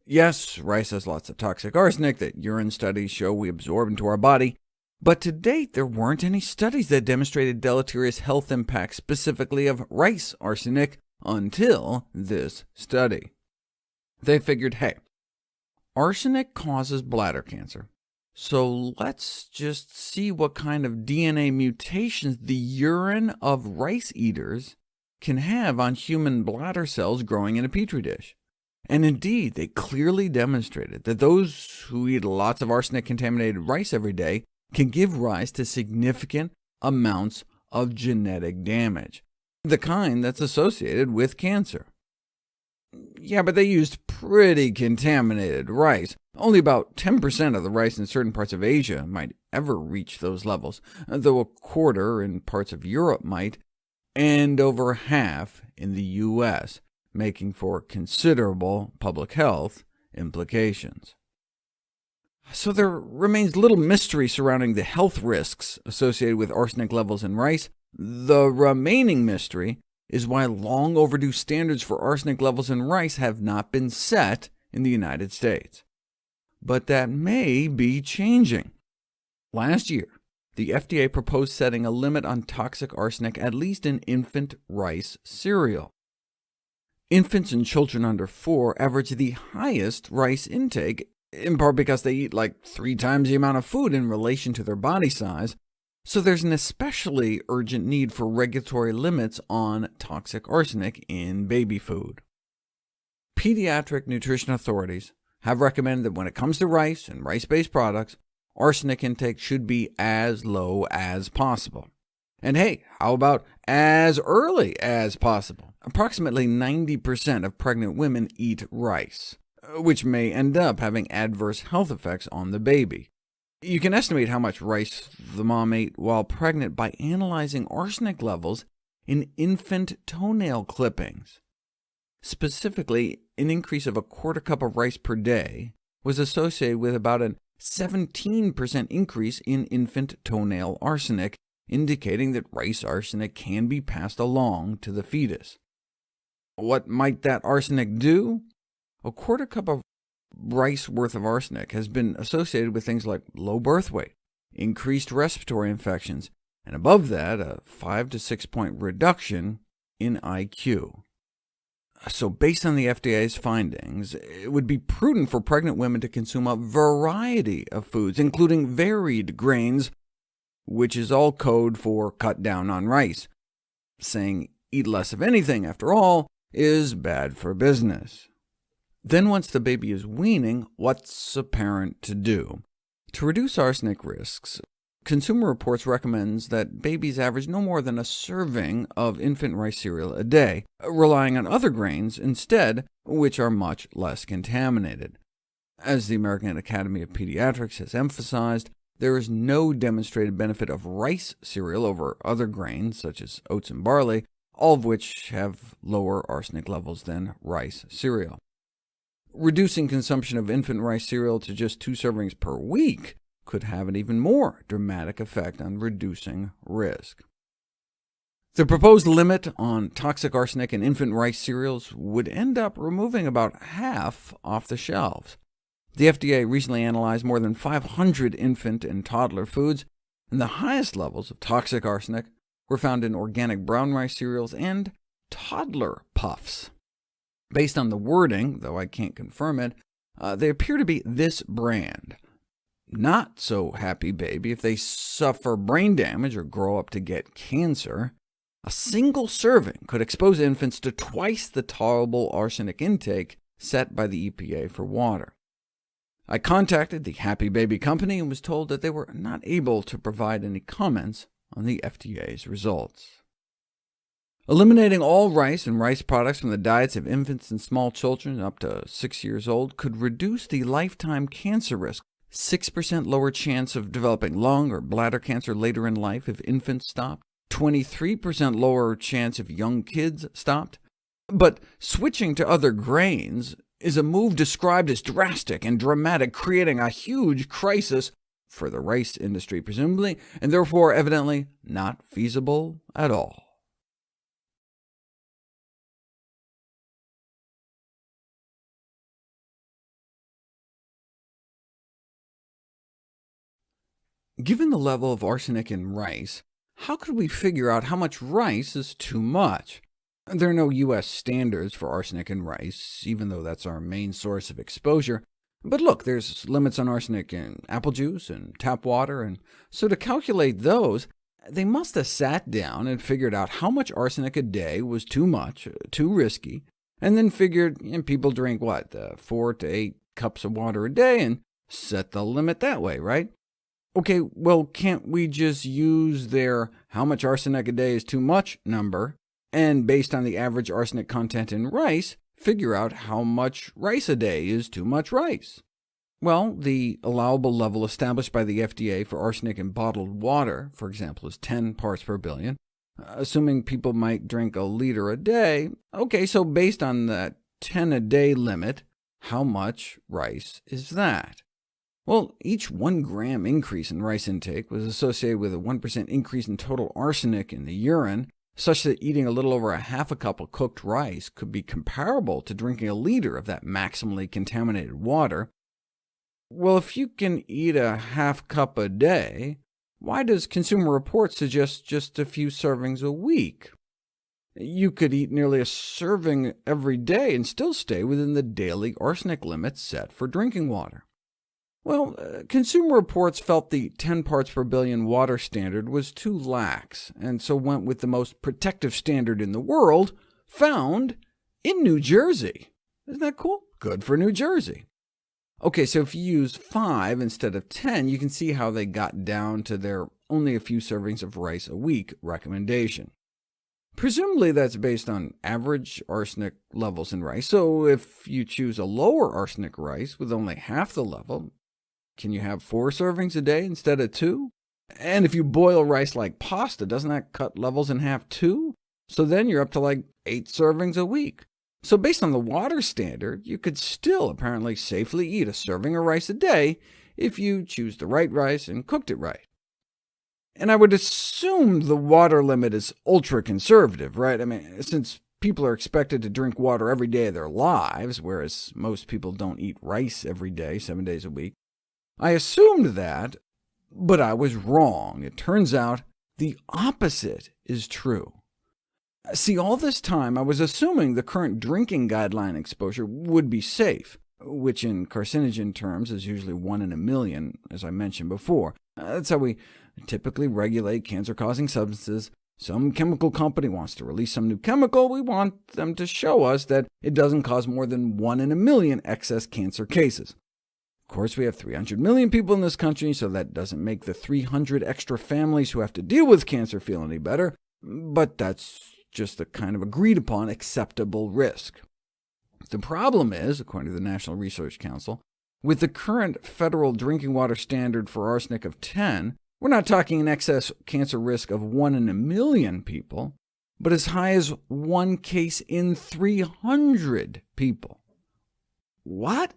Yes, rice has lots of toxic arsenic that urine studies show we absorb into our body, But to date, there weren't any studies that demonstrated deleterious health impacts specifically of rice arsenic until this study. They figured, hey, arsenic causes bladder cancer, so let's just see what kind of DNA mutations the urine of rice eaters can have on human bladder cells growing in a petri dish. And indeed, they clearly demonstrated that those who eat lots of arsenic-contaminated rice every day can give rise to significant amounts of genetic damage, the kind that's associated with cancer. Yeah, but they used pretty contaminated rice. Only about 10% of the rice in certain parts of Asia might ever reach those levels, though a quarter in parts of Europe might, and over half in the US, making for considerable public health implications. So there remains little mystery surrounding the health risks associated with arsenic levels in rice. The remaining mystery is why long overdue standards for arsenic levels in rice have not been set in the United States. But that may be changing. Last year, the FDA proposed setting a limit on toxic arsenic at least in infant rice cereal. Infants and children under 4 average the highest rice intake, in part because they eat like 3 times the amount of food in relation to their body size, so there's an especially urgent need for regulatory limits on toxic arsenic in baby food. Pediatric nutrition authorities have recommended that when it comes to rice and rice-based products, arsenic intake should be as low as possible. And hey, how about as early as possible? Approximately 90% of pregnant women eat rice, which may end up having adverse health effects on the baby. You can estimate how much rice the mom ate while pregnant by analyzing arsenic levels in infant toenail clippings. Specifically, an increase of a quarter cup of rice per day was associated with about a 17% increase in infant toenail arsenic, indicating that rice arsenic can be passed along to the fetus. What might that arsenic do? A quarter cup of rice worth of arsenic has been associated with things like low birth weight, increased respiratory infections, and above that, a 5 to 6 point reduction in IQ. So based on the FDA's findings, it would be prudent for pregnant women to consume a variety of foods, including varied grains, which is all code for cut down on rice. Saying eat less of anything, after all, is bad for business. Then once the baby is weaning, what's a parent to do? To reduce arsenic risks, Consumer Reports recommends that babies average no more than a serving of infant rice cereal a day, relying on other grains instead, which are much less contaminated. As the American Academy of Pediatrics has emphasized, there is no demonstrated benefit of rice cereal over other grains, such as oats and barley, all of which have lower arsenic levels than rice cereal. Reducing consumption of infant rice cereal to just 2 servings per week could have an even more dramatic effect on reducing risk. The proposed limit on toxic arsenic in infant rice cereals would end up removing about half off the shelves. The FDA recently analyzed more than 500 infant and toddler foods, and the highest levels of toxic arsenic were found in organic brown rice cereals and toddler puffs. Based on the wording, though I can't confirm it, they appear to be this brand. Not so happy baby if they suffer brain damage or grow up to get cancer. A single serving could expose infants to twice the tolerable arsenic intake set by the EPA for water. I contacted the Happy Baby company and was told that they were not able to provide any comments on the FDA's results. Eliminating all rice and rice products from the diets of infants and small children up to 6 years old could reduce the lifetime cancer risk. 6% lower chance of developing lung or bladder cancer later in life if infants stopped. 23% lower chance if young kids stopped. But switching to other grains is a move described as drastic and dramatic, creating a huge crisis for the rice industry, presumably, and therefore evidently not feasible at all. Given the level of arsenic in rice, how could we figure out how much rice is too much? There are no U.S. standards for arsenic in rice, even though that's our main source of exposure. But look, there's limits on arsenic in apple juice and tap water, and so to calculate those, they must have sat down and figured out how much arsenic a day was too much, too risky, and then figured people drink, 4 to 8 cups of water a day, and set the limit that way, right? OK, well, can't we just use their how much arsenic a day is too much number, and based on the average arsenic content in rice, figure out how much rice a day is too much rice? Well, the allowable level established by the FDA for arsenic in bottled water, for example, is 10 parts per billion, assuming people might drink a liter a day. OK, so based on that 10-a-day limit, how much rice is that? Well, each 1 gram increase in rice intake was associated with a 1% increase in total arsenic in the urine, such that eating a little over a half a cup of cooked rice could be comparable to drinking a liter of that maximally contaminated water. Well, if you can eat a half cup a day, why does Consumer Reports suggest just a few servings a week? You could eat nearly a serving every day and still stay within the daily arsenic limit set for drinking water. Well, Consumer Reports felt the 10 parts per billion water standard was too lax, and so went with the most protective standard in the world, found in New Jersey. Isn't that cool? Good for New Jersey. OK, so if you use 5 instead of 10, you can see how they got down to their only a few servings of rice a week recommendation. Presumably that's based on average arsenic levels in rice, so if you choose a lower arsenic rice with only half the level, can you have 4 servings a day instead of 2? And if you boil rice like pasta, doesn't that cut levels in half too? So then you're up to like 8 servings a week. So based on the water standard, you could still apparently safely eat a serving of rice a day if you choose the right rice and cooked it right. And I would assume the water limit is ultra-conservative, right? I mean, since people are expected to drink water every day of their lives, whereas most people don't eat rice every day, 7 days a week. I assumed that, but I was wrong. It turns out the opposite is true. See, all this time I was assuming the current drinking guideline exposure would be safe, which in carcinogen terms is usually 1 in a million, as I mentioned before. That's how we typically regulate cancer-causing substances. Some chemical company wants to release some new chemical, we want them to show us that it doesn't cause more than 1 in a million excess cancer cases. Of course, we have 300 million people in this country, so that doesn't make the 300 extra families who have to deal with cancer feel any better, but that's just a kind of agreed-upon acceptable risk. The problem is, according to the National Research Council, with the current federal drinking water standard for arsenic of 10, we're not talking an excess cancer risk of 1 in a million people, but as high as 1 case in 300 people. What?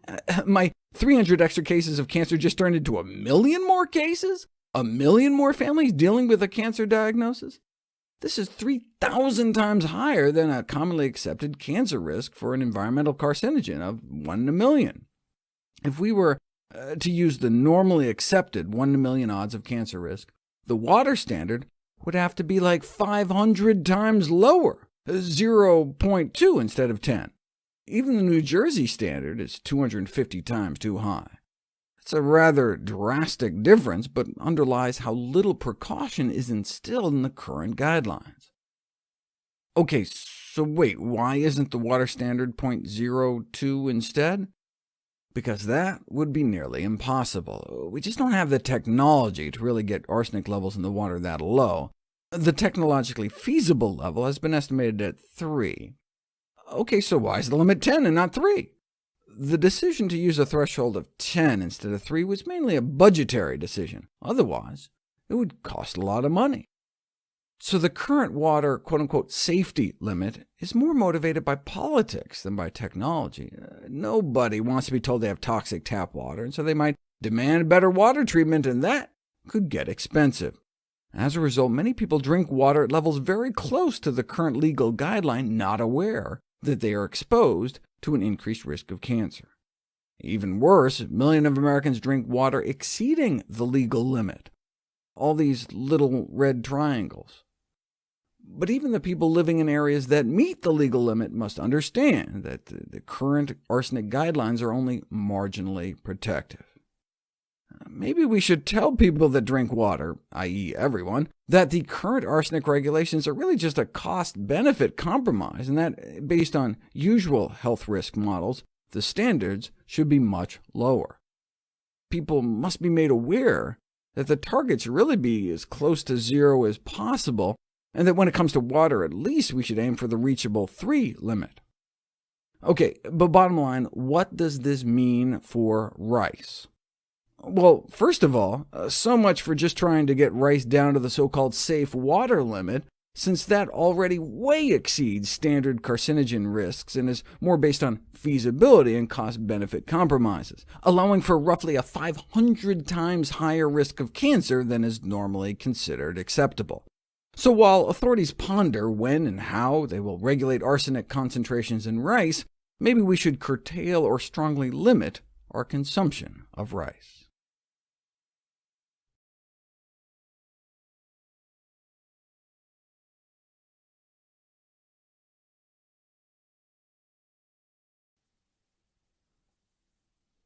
My 300 extra cases of cancer just turned into 1 million more cases? 1 million more families dealing with a cancer diagnosis? This is 3,000 times higher than a commonly accepted cancer risk for an environmental carcinogen of 1 in a million. If we were to use the normally accepted 1 in a million odds of cancer risk, the water standard would have to be like 500 times lower, 0.2 instead of 10. Even the New Jersey standard is 250 times too high. It's a rather drastic difference, but underlies how little precaution is instilled in the current guidelines. OK, so wait, why isn't the water standard 0.02 instead? Because that would be nearly impossible. We just don't have the technology to really get arsenic levels in the water that low. The technologically feasible level has been estimated at 3. OK, so why is the limit 10 and not 3? The decision to use a threshold of 10 instead of 3 was mainly a budgetary decision. Otherwise, it would cost a lot of money. So the current water quote-unquote safety limit is more motivated by politics than by technology. Nobody wants to be told they have toxic tap water, and so they might demand better water treatment, and that could get expensive. As a result, many people drink water at levels very close to the current legal guideline, not aware that they are exposed to an increased risk of cancer. Even worse, 1 million of Americans drink water exceeding the legal limit. all these little red triangles. But even the people living in areas that meet the legal limit must understand that the current arsenic guidelines are only marginally protective. Maybe we should tell people that drink water, i.e. everyone, that the current arsenic regulations are really just a cost-benefit compromise, and that, based on usual health risk models, the standards should be much lower. People must be made aware that the target should really be as close to zero as possible, and that when it comes to water, at least we should aim for the reachable 3 limit. Okay, but bottom line, what does this mean for rice? Well, first of all, so much for just trying to get rice down to the so-called safe water limit, since that already way exceeds standard carcinogen risks and is more based on feasibility and cost-benefit compromises, allowing for roughly a 500 times higher risk of cancer than is normally considered acceptable. So while authorities ponder when and how they will regulate arsenic concentrations in rice, maybe we should curtail or strongly limit our consumption of rice.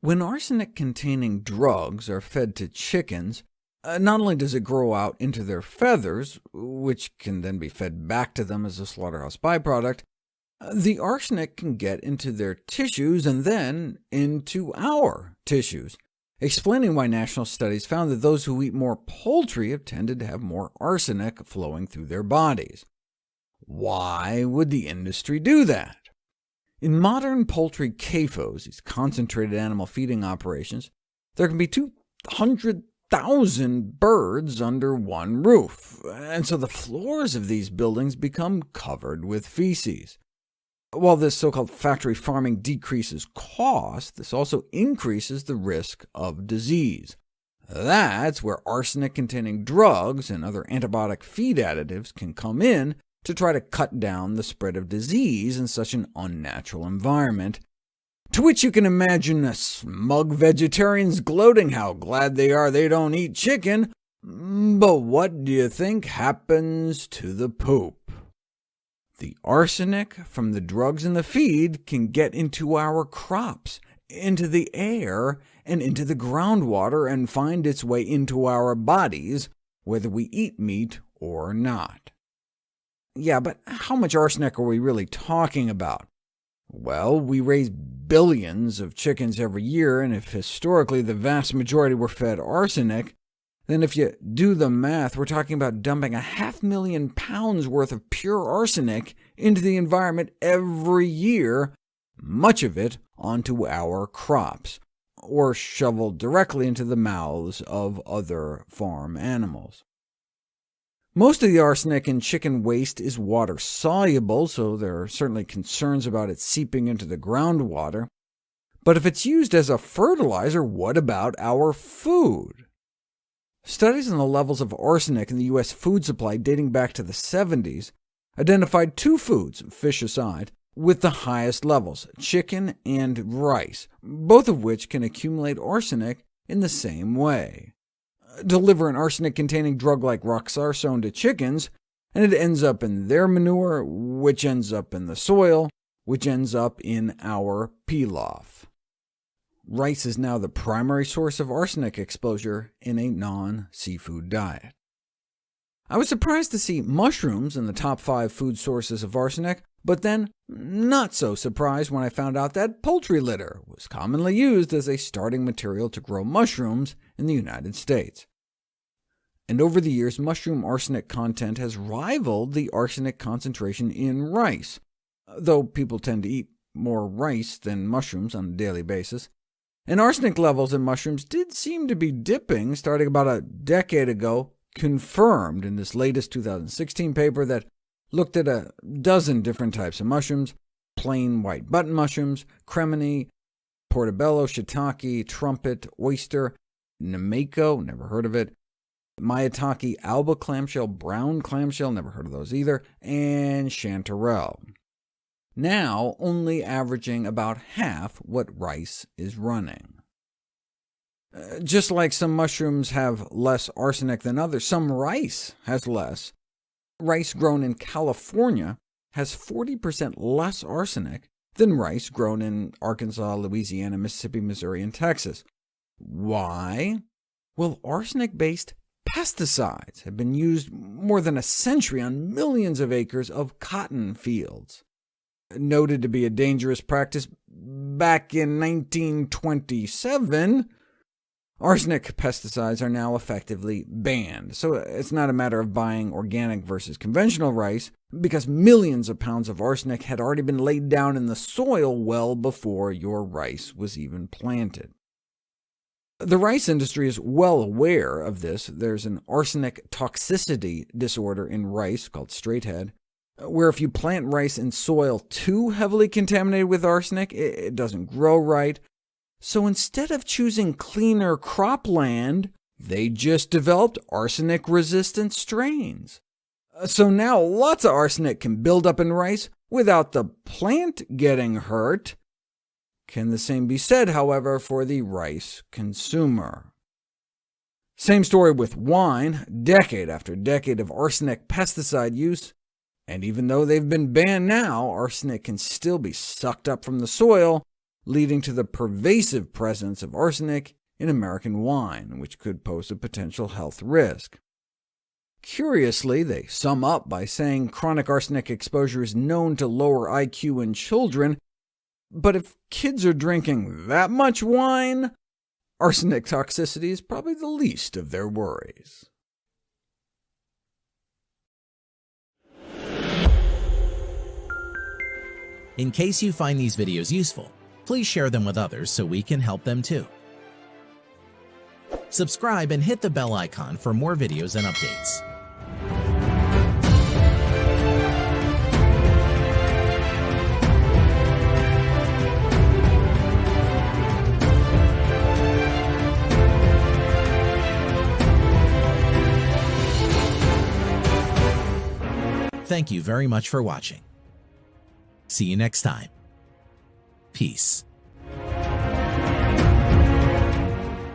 When arsenic-containing drugs are fed to chickens, not only does it grow out into their feathers, which can then be fed back to them as a slaughterhouse byproduct, the arsenic can get into their tissues and then into our tissues, explaining why national studies found that those who eat more poultry have tended to have more arsenic flowing through their bodies. Why would the industry do that? In modern poultry CAFOs, these concentrated animal feeding operations, there can be 200,000 birds under one roof, and so the floors of these buildings become covered with feces. While this so-called factory farming decreases cost, this also increases the risk of disease. That's where arsenic-containing drugs and other antibiotic feed additives can come in to try to cut down the spread of disease in such an unnatural environment, to which you can imagine smug vegetarians gloating how glad they are they don't eat chicken. But what do you think happens to the poop? The arsenic from the drugs in the feed can get into our crops, into the air, and into the groundwater, and find its way into our bodies, whether we eat meat or not. Yeah, but how much arsenic are we really talking about? Well, we raise billions of chickens every year, and if historically the vast majority were fed arsenic, then if you do the math, we're talking about dumping 500,000 pounds worth of pure arsenic into the environment every year, much of it onto our crops, or shoveled directly into the mouths of other farm animals. Most of the arsenic in chicken waste is water-soluble, so there are certainly concerns about it seeping into the groundwater. But if it's used as a fertilizer, what about our food? Studies on the levels of arsenic in the U.S. food supply dating back to the 70s identified 2 foods, fish aside, with the highest levels, chicken and rice, both of which can accumulate arsenic in the same way. Deliver an arsenic-containing drug like roxarsone to chickens, and it ends up in their manure, which ends up in the soil, which ends up in our pilaf. Rice is now the primary source of arsenic exposure in a non-seafood diet. I was surprised to see mushrooms in the top 5 food sources of arsenic, but then not so surprised when I found out that poultry litter was commonly used as a starting material to grow mushrooms in the United States. And over the years, mushroom arsenic content has rivaled the arsenic concentration in rice, though people tend to eat more rice than mushrooms on a daily basis. And arsenic levels in mushrooms did seem to be dipping starting about a decade ago, confirmed in this latest 2016 paper that looked at a dozen different types of mushrooms: plain white button mushrooms, cremini, portobello, shiitake, trumpet, oyster, nameko, never heard of it, maitake, alba clamshell, brown clamshell, never heard of those either, and chanterelle. Now only averaging about half what rice is running. Just like some mushrooms have less arsenic than others, some rice has less. Rice grown in California has 40% less arsenic than rice grown in Arkansas, Louisiana, Mississippi, Missouri, and Texas. Why? Well, arsenic-based pesticides have been used more than a century on millions of acres of cotton fields. Noted to be a dangerous practice back in 1927, arsenic pesticides are now effectively banned. So it's not a matter of buying organic versus conventional rice, because millions of pounds of arsenic had already been laid down in the soil well before your rice was even planted. The rice industry is well aware of this. There's an arsenic toxicity disorder in rice called straighthead, where if you plant rice in soil too heavily contaminated with arsenic, it doesn't grow right. So instead of choosing cleaner cropland, they just developed arsenic-resistant strains. So now lots of arsenic can build up in rice without the plant getting hurt. Can the same be said, however, for the rice consumer? Same story with wine. Decade after decade of arsenic pesticide use, and even though they've been banned now, arsenic can still be sucked up from the soil, leading to the pervasive presence of arsenic in American wine, which could pose a potential health risk. Curiously, they sum up by saying chronic arsenic exposure is known to lower IQ in children, but if kids are drinking that much wine, arsenic toxicity is probably the least of their worries. In case you find these videos useful, please share them with others so we can help them too. Subscribe and hit the bell icon for more videos and updates. Thank you very much for watching. See you next time. Peace.